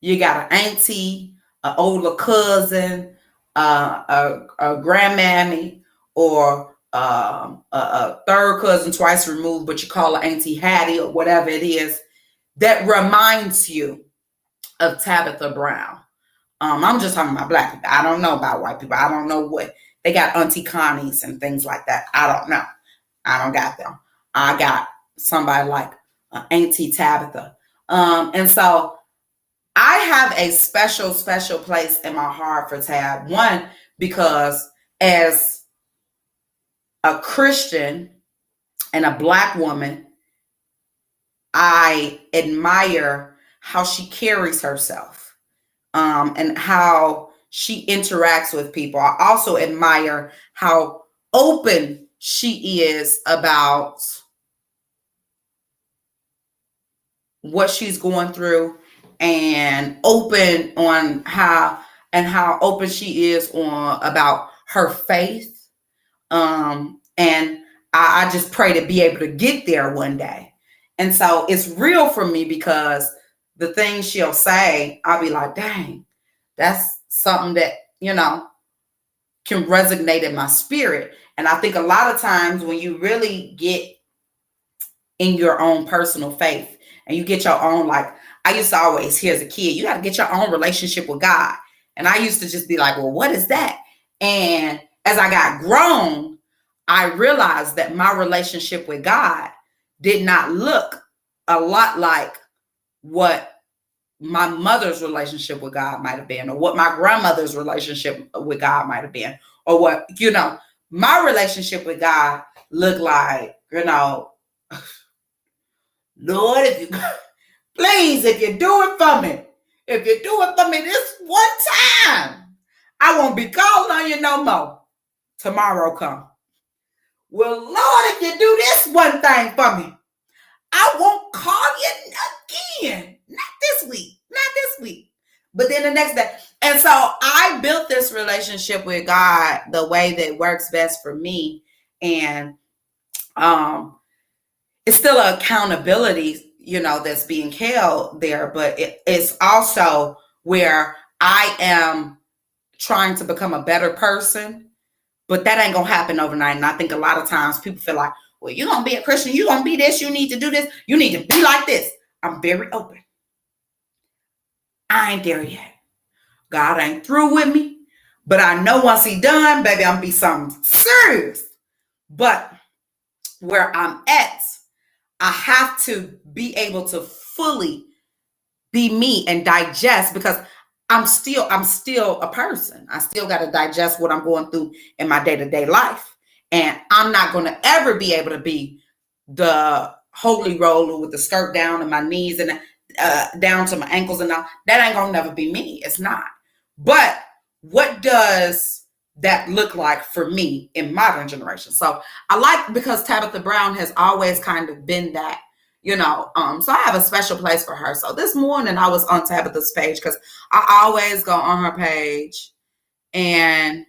you got an auntie, an older cousin, a grandmammy, or a third cousin twice removed, but you call her Auntie Hattie or whatever it is, that reminds you of Tabitha Brown. I'm just talking about Black people. I don't know about white people. I don't know what they got, Auntie Connies and things like that. I don't know. I don't got them. I got somebody like Auntie Tabitha. And so I have a special place in my heart for Tab. One, because as a Christian and a Black woman, I admire how she carries herself and how she interacts with people. I also admire how open she is about what she's going through, and open on how open she is on about her faith. And I just pray to be able to get there one day. And so it's real for me because the things she'll say, I'll be like, dang, that's something that, can resonate in my spirit. And I think a lot of times when you really get in your own personal faith and you get your own, like, I used to always hear as a kid, you got to get your own relationship with God. And I used to just be like, well, what is that? And as I got grown, I realized that my relationship with God did not look a lot like what my mother's relationship with God might have been, or what my grandmother's relationship with God might have been, or what, my relationship with God looked like, Lord, please, if you do it for me this one time, I won't be calling on you no more. Tomorrow come. Well, Lord, if you do this one thing for me, I won't call you again. Not this week. But then the next day. And so I built this relationship with God the way that works best for me. And it's still an accountability, that's being held there, but it's also where I am trying to become a better person, but that ain't gonna happen overnight. And I think a lot of times people feel like, well, you're gonna be a Christian, you're gonna be this, you need to do this, you need to be like this. I'm very open. I ain't there yet. God ain't through with me, but I know once he done, baby, I'm gonna be something serious. But where I'm at, I have to be able to fully be me and digest, because I'm still a person. I still got to digest what I'm going through in my day-to-day life. And I'm not going to ever be able to be the holy roller with the skirt down to my knees and down to my ankles and all. That ain't going to never be me. It's not. But what does that look like for me in modern generation? So I like, because Tabitha Brown has always kind of been that, so I have a special place for her. So this morning I was on Tabitha's page, because I always go on her page and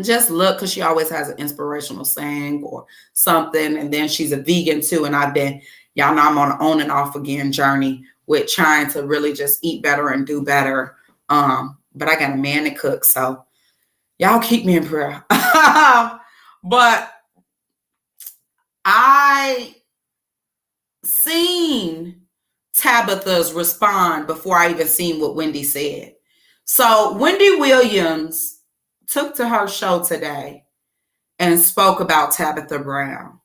just look, because she always has an inspirational saying or something. And then she's a vegan too. And y'all know I'm on an on and off again journey with trying to really just eat better and do better. But I got a man that cooks, so y'all keep me in prayer. But I seen Tabitha's respond before I even seen what Wendy said. So Wendy Williams took to her show today and spoke about Tabitha Brown.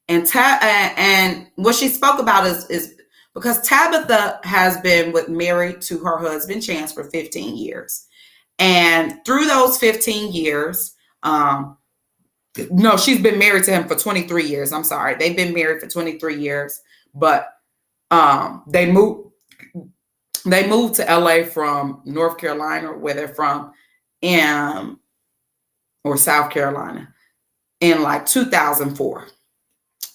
And what she spoke about is because Tabitha has been married to her husband Chance for 15 years. And through those 15 years, no, she's been married to him for 23 years. I'm sorry. They've been married for 23 years, but they moved to LA from North Carolina, where they're from, or South Carolina, in like 2004.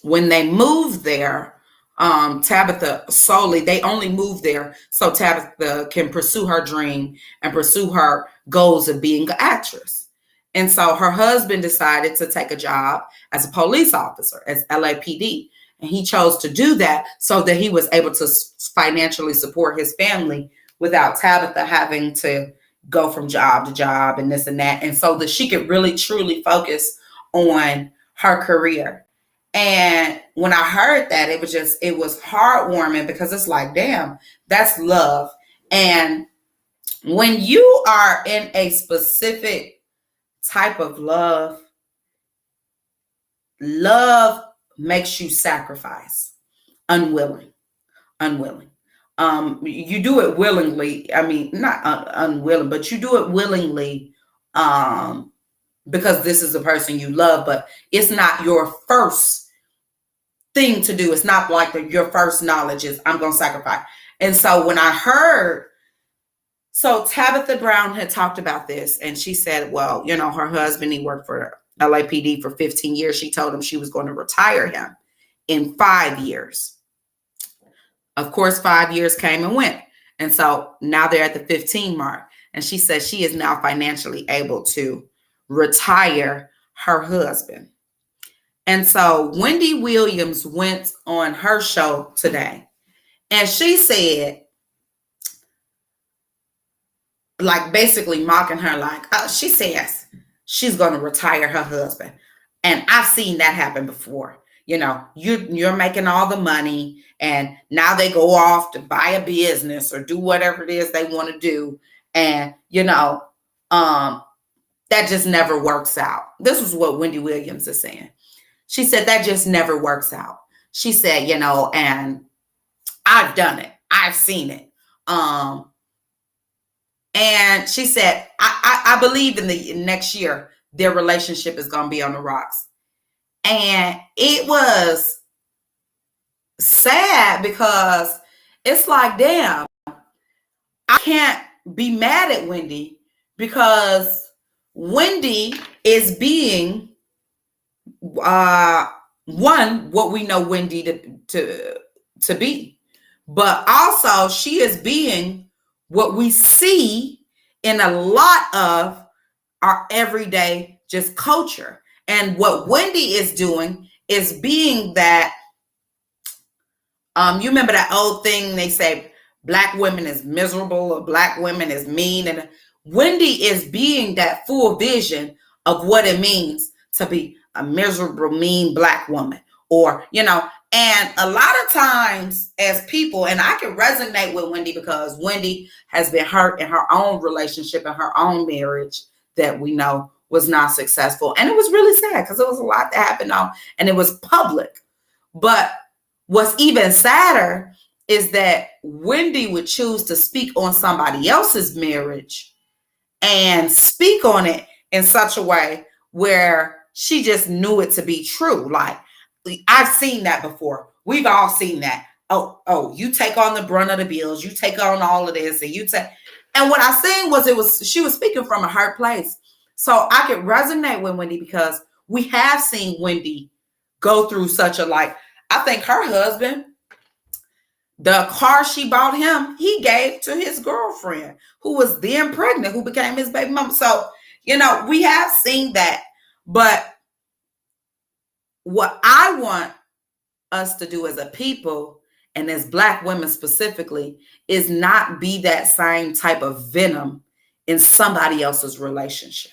When they moved there, Tabitha solely, they only moved there so Tabitha can pursue her dream and pursue her goals of being an actress. And so her husband decided to take a job as a police officer, as LAPD. And he chose to do that so that he was able to financially support his family without Tabitha having to go from job to job and this and that. And so that she could really, truly focus on her career. And when I heard that, it was heartwarming, because it's like, damn, that's love. And when you are in a specific type of love makes you sacrifice, unwilling. You do it willingly. I mean, not unwilling, but you do it willingly, because this is the person you love, but it's not your first thing to do. It's not like your first knowledge is, I'm going to sacrifice. And so when I heard, so Tabitha Brown had talked about this, and she said, well, her husband, he worked for LAPD for 15 years. She told him she was going to retire him in 5 years. Of course, 5 years came and went. And so now they're at the 15 mark. And she says she is now financially able to retire her husband. And so Wendy Williams went on her show today, and she said, like, basically mocking her, like, she says she's going to retire her husband. And I've seen that happen before. You're making all the money, and now they go off to buy a business or do whatever it is they want to do. And, that just never works out. This is what Wendy Williams is saying. She said that just never works out. She said, and I've done it. I've seen it. And she said, I believe in the next year, their relationship is going to be on the rocks. And it was sad, because it's like, damn, I can't be mad at Wendy, because Wendy is being one, what we know Wendy to be, but also she is being what we see in a lot of our everyday just culture. And what Wendy is doing is being that, you remember that old thing they say, Black women is miserable or Black women is mean. And Wendy is being that full vision of what it means to be a miserable, mean Black woman. Or, and a lot of times as people, and I can resonate with Wendy, because Wendy has been hurt in her own relationship and her own marriage that we know was not successful. And it was really sad, because it was a lot that happened and it was public. But what's even sadder is that Wendy would choose to speak on somebody else's marriage and speak on it in such a way where she just knew it to be true. Like, I've seen that before. We've all seen that. Oh, you take on the brunt of the bills. You take on all of this, and what I seen was she was speaking from a hurt place. So I could resonate with Wendy, because we have seen Wendy go through such a, I think her husband, the car she bought him, he gave to his girlfriend who was then pregnant, who became his baby mama. So, we have seen that. But what I want us to do as a people, and as Black women specifically, is not be that same type of venom in somebody else's relationship.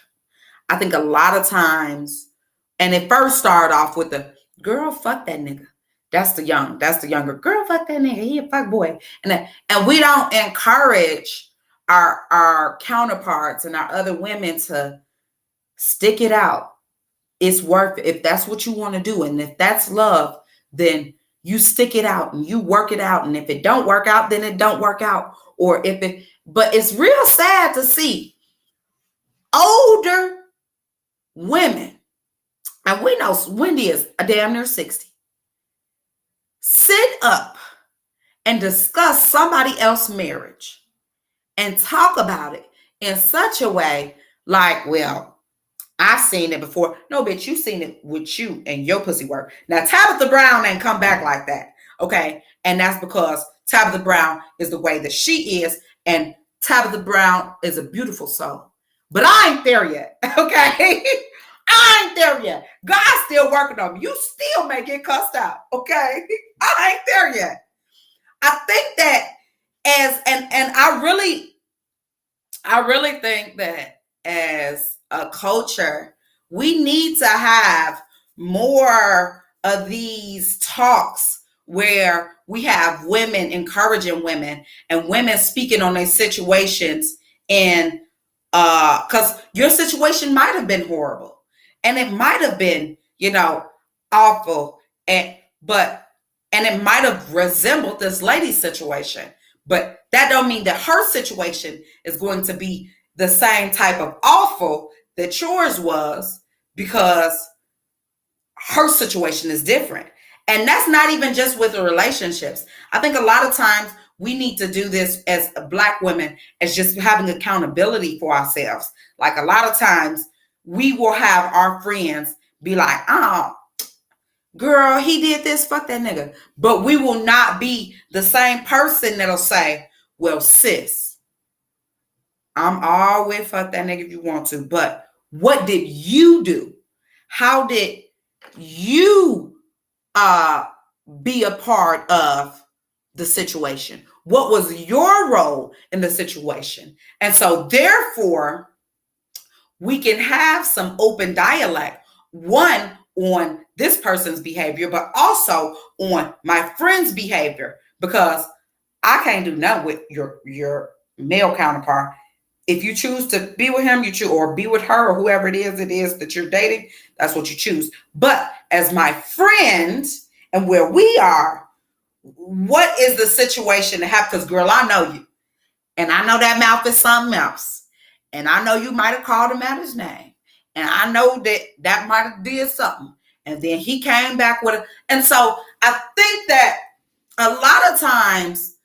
I think a lot of times, and it first started off with the girl, fuck that nigga. That's the younger girl, fuck that nigga. He a fuck boy. And we don't encourage our counterparts and our other women to stick it out. it's worth it. If that's what you want to do, and if that's love, then you stick it out and you work it out. And if it don't work out, then it don't work out. Or if it, but it's real sad to see older women, and we know Wendy is a damn near 60, sit up and discuss somebody else's marriage and talk about it in such a way like, well, I've seen it before. No, bitch, you seen it with you and your pussy work. Now, Tabitha Brown ain't come back like that, okay? And that's because Tabitha Brown is the way that she is, and Tabitha Brown is a beautiful soul. But I ain't there yet, okay? I ain't there yet. God's still working on me. You still may get cussed out, okay? I ain't there yet. I think that and I really think that as a culture, we need to have more of these talks where we have women encouraging women and women speaking on their situations, and because your situation might have been horrible and it might have been, awful, and it might have resembled this lady's situation, but that don't mean that her situation is going to be the same type of awful that yours was, because her situation is different. And that's not even just with the relationships. I think a lot of times we need to do this as Black women, as just having accountability for ourselves. Like, a lot of times we will have our friends be like, oh, girl, he did this, fuck that nigga. But we will not be the same person that'll say, well, sis, I'm all with fuck that nigga if you want to, but what did you do? How did you be a part of the situation? What was your role in the situation? And so therefore, we can have some open dialogue, one on this person's behavior, but also on my friend's behavior, because I can't do nothing with your male counterpart. If you choose to be with him, you choose, or be with her, or whoever it is that you're dating, that's what you choose. But as my friend and where we are, what is the situation to have? Because, girl, I know you, and I know that mouth is something else, and I know you might have called him out his name, and I know that might have did something, and then he came back with it. And so I think that a lot of times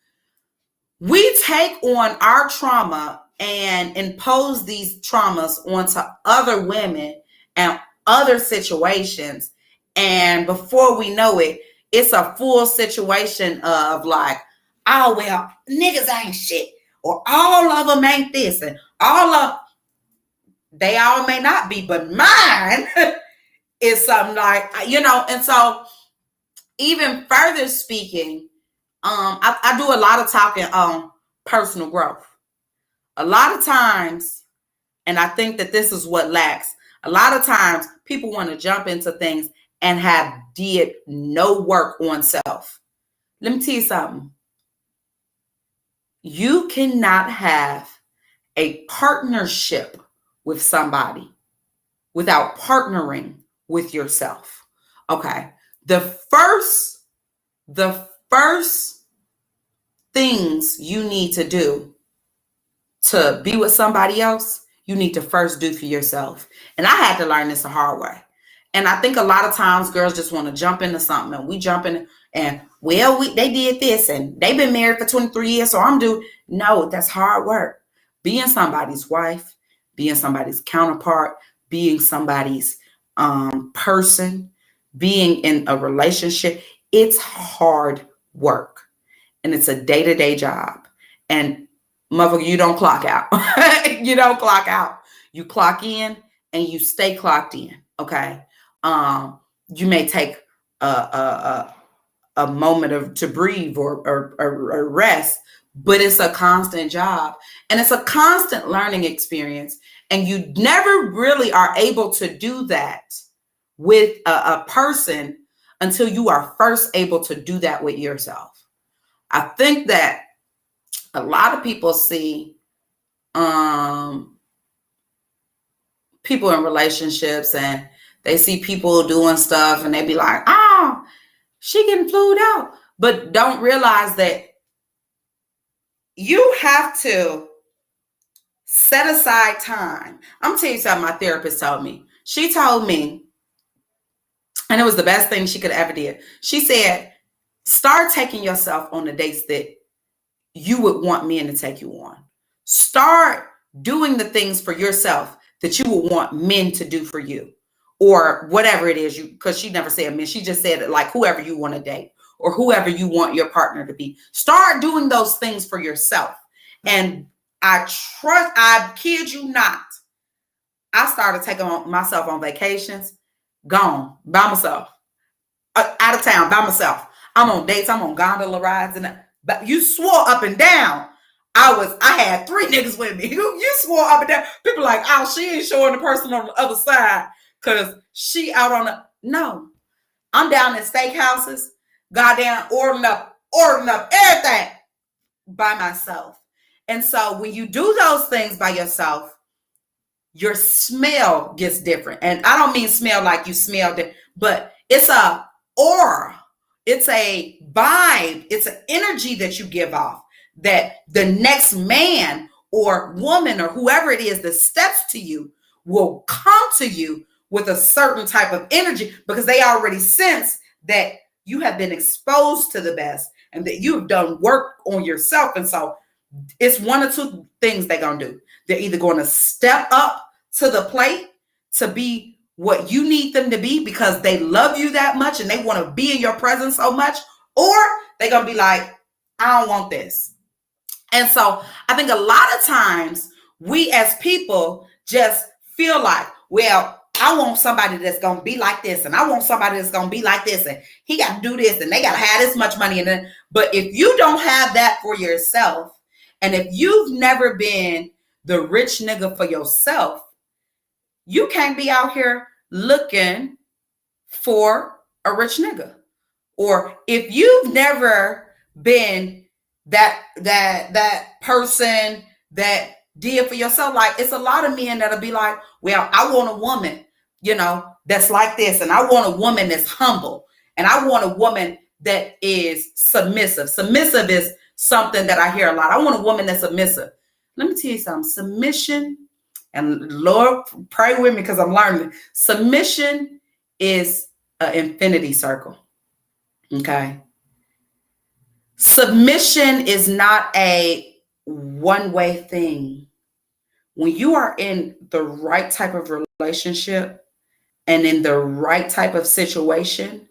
we take on our trauma and impose these traumas onto other women and other situations. And before we know it, it's a full situation of like, oh, well, niggas ain't shit, or all of them ain't this, and they all may not be, but mine is something like, and so even further speaking, I do a lot of talking on personal growth. A lot of times, and I think that this is what lacks, a lot of times people want to jump into things and have did no work on self. Let me tell you something. You cannot have a partnership with somebody without partnering with yourself. Okay. The first things you need to do to be with somebody else, you need to first do for yourself. And I had to learn this the hard way. And I think a lot of times girls just want to jump into something, and we jump in and, well, they did this and they've been married for 23 years, so I'm due. No, that's hard work. Being somebody's wife, being somebody's counterpart, being somebody's person, being in a relationship, it's hard work. And it's a day-to-day job. And motherfucker, you don't clock out. You don't clock out. You clock in and you stay clocked in. Okay. You may take a moment to breathe or rest, but it's a constant job, and it's a constant learning experience. And you never really are able to do that with a person until you are first able to do that with yourself. I think that a lot of people see people in relationships and They see people doing stuff and they be like, oh, she getting flued out. But don't realize that you have to set aside time. I'm telling you something my therapist told me. She told me, and it was the best thing she could ever did. She said, start taking yourself on the dates that you would want men to take you on. Start doing the things for yourself that you would want men to do for you, or whatever it is. Because she never said men, she just said it like whoever you want to date or whoever you want your partner to be. Start doing those things for yourself. And I kid you not, I started taking myself on vacations, gone by myself, out of town by myself. I'm on dates, I'm on gondola rides, but you swore up and down I had 3 niggas with me. You swore up and down. People like, oh, she ain't showing the person on the other side because she out on the. No, I'm down in steakhouses, goddamn ordering up everything by myself. And so when you do those things by yourself, your smell gets different. And I don't mean smell like you smelled it, but it's a aura. It's a vibe. It's an energy that you give off that the next man or woman or whoever it is that steps to you will come to you with a certain type of energy because they already sense that you have been exposed to the best and that you've done work on yourself. And so it's one or two things they're going to do. They're either going to step up to the plate to be what you need them to be because they love you that much and they want to be in your presence so much, or they're going to be like, I don't want this. And so I think a lot of times we as people just feel like, well, I want somebody that's going to be like this, and I want somebody that's going to be like this, and he got to do this, and they got to have this much money. But if you don't have that for yourself, and if you've never been the rich nigga for yourself, you can't be out here looking for a rich nigga. Or if you've never been that person that did for yourself, like it's a lot of men that'll be like, well, I want a woman, that's like this, and I want a woman that's humble, and I want a woman that is submissive. Submissive is something that I hear a lot. I want a woman that's submissive. Let me tell you something. Submission, and Lord, pray with me because I'm learning. Submission is an infinity circle. Okay. Submission is not a one-way thing. When you are in the right type of relationship and in the right type of situation,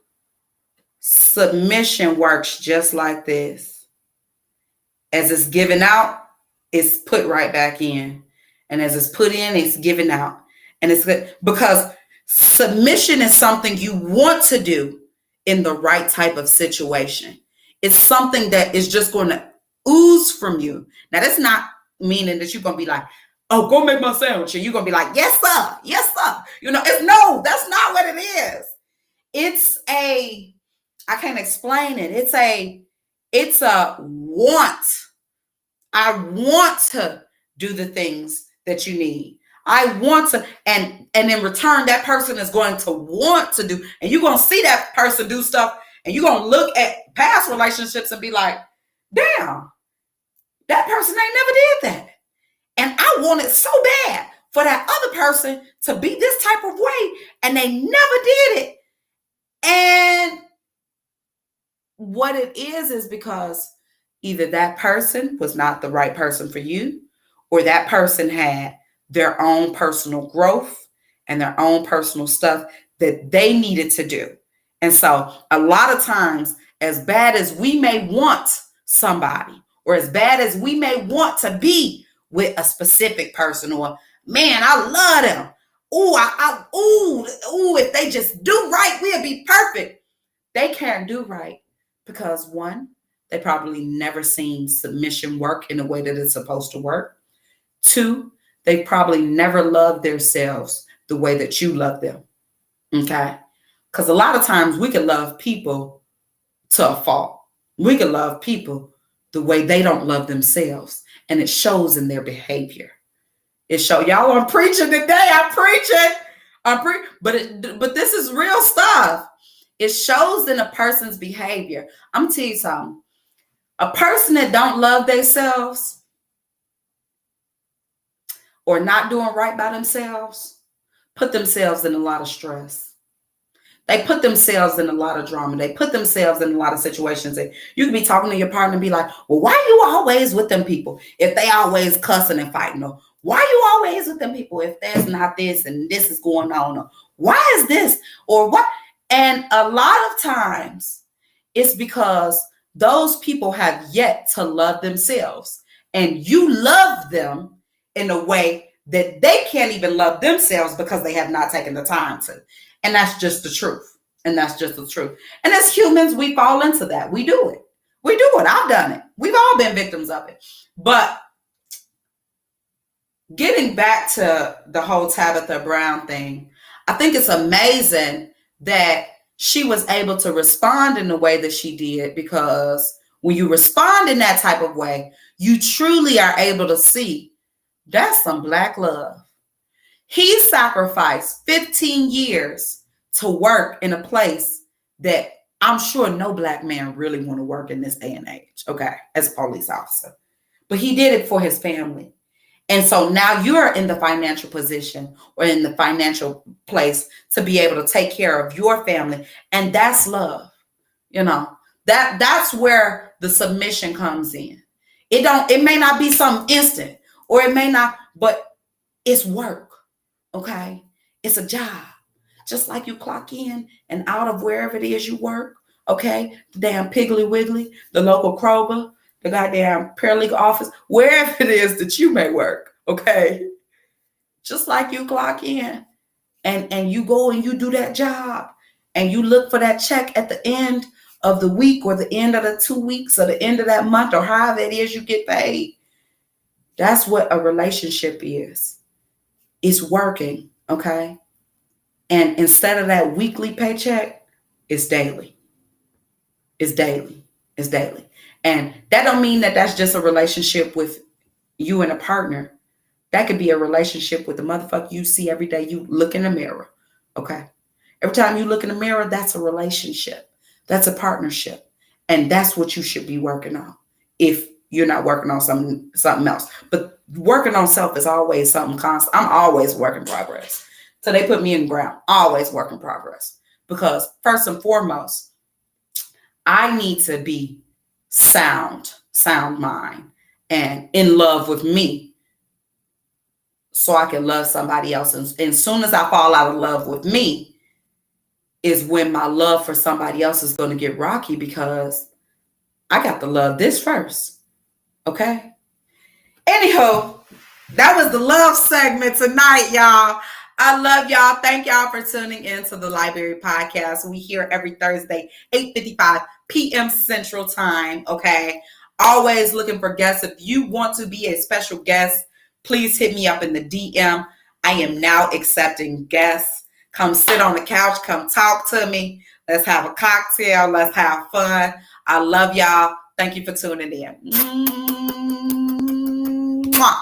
submission works just like this. As it's given out, it's put right back in. And as it's put in, it's given out. And it's good because submission is something you want to do in the right type of situation. It's something that is just going to ooze from you. Now, that's not meaning that you're going to be like, oh, go make my sandwich. And you're going to be like, yes, sir. Yes, sir. That's not what it is. I can't explain it. It's a want. I want to do the things that you need. I want to, and in return, that person is going to want to do, and you're going to see that person do stuff, and you're going to look at past relationships and be like, damn, that person ain't never did that. And I want it so bad for that other person to be this type of way, and they never did it. And what it is because either that person was not the right person for you, or that person had their own personal growth and their own personal stuff that they needed to do. And so a lot of times, as bad as we may want somebody, or as bad as we may want to be with a specific person, or man, I love them. If they just do right, we'll be perfect. They can't do right because one, they probably never seen submission work in the way that it's supposed to work. Two, they probably never loved themselves the way that you love them. Okay? Because a lot of times we can love people to a fault. We can love people the way they don't love themselves. And it shows in their behavior. It shows. Y'all, I'm preaching today. I'm preaching. But this is real stuff. It shows in a person's behavior. I'm gonna tell you something. A person that don't love themselves or not doing right by themselves put themselves in a lot of stress. They put themselves in a lot of drama. They put themselves in a lot of situations. And you can be talking to your partner and be like, well, why are you always with them people if they always cussing and fighting? Or why are you always with them people if there's not this and this is going on? Or why is this? Or what? And a lot of times it's because those people have yet to love themselves. And you love them in a way that they can't even love themselves because they have not taken the time to. And that's just the truth. And that's just the truth. And as humans, we fall into that. We do it. We do it. I've done it. We've all been victims of it. But getting back to the whole Tabitha Brown thing, I think it's amazing that she was able to respond in the way that she did, because when you respond in that type of way, you truly are able to see that's some Black love. He sacrificed 15 years to work in a place that I'm sure no Black man really want to work in this day and age, okay, as a police officer. But he did it for his family. And so now you're in the financial position or in the financial place to be able to take care of your family. And that's love. You know, that's where the submission comes in. It may not be something instant, or it may not, but it's work. Okay. It's a job. Just like you clock in and out of wherever it is you work. Okay. The damn Piggly Wiggly, the local Kroger, the goddamn paralegal office, wherever it is that you may work. Okay. Just like you clock in and you go and you do that job and you look for that check at the end of the week or the end of the 2 weeks or the end of that month or however it is you get paid. That's what a relationship is. It's working, okay? And instead of that weekly paycheck, it's daily. It's daily. It's daily. And that don't mean that that's just a relationship with you and a partner. That could be a relationship with the motherfucker you see every day. You look in the mirror, okay? Every time you look in the mirror, that's a relationship. That's a partnership. And that's what you should be working on if you're not working on something else. But working on self is always something constant. I'm always work in progress. So they put me in ground, always work in progress. Because first and foremost, I need to be sound mind, and in love with me so I can love somebody else. And as soon as I fall out of love with me is when my love for somebody else is going to get rocky, because I got to love this first. Okay. Anyhow, that was the love segment tonight, y'all. I love y'all. Thank y'all for tuning into the Library Podcast. We here every Thursday, 8:55 p.m. Central Time. Okay. Always looking for guests. If you want to be a special guest, please hit me up in the DM. I am now accepting guests. Come sit on the couch. Come talk to me. Let's have a cocktail. Let's have fun. I love y'all. Thank you for tuning in. Mwah.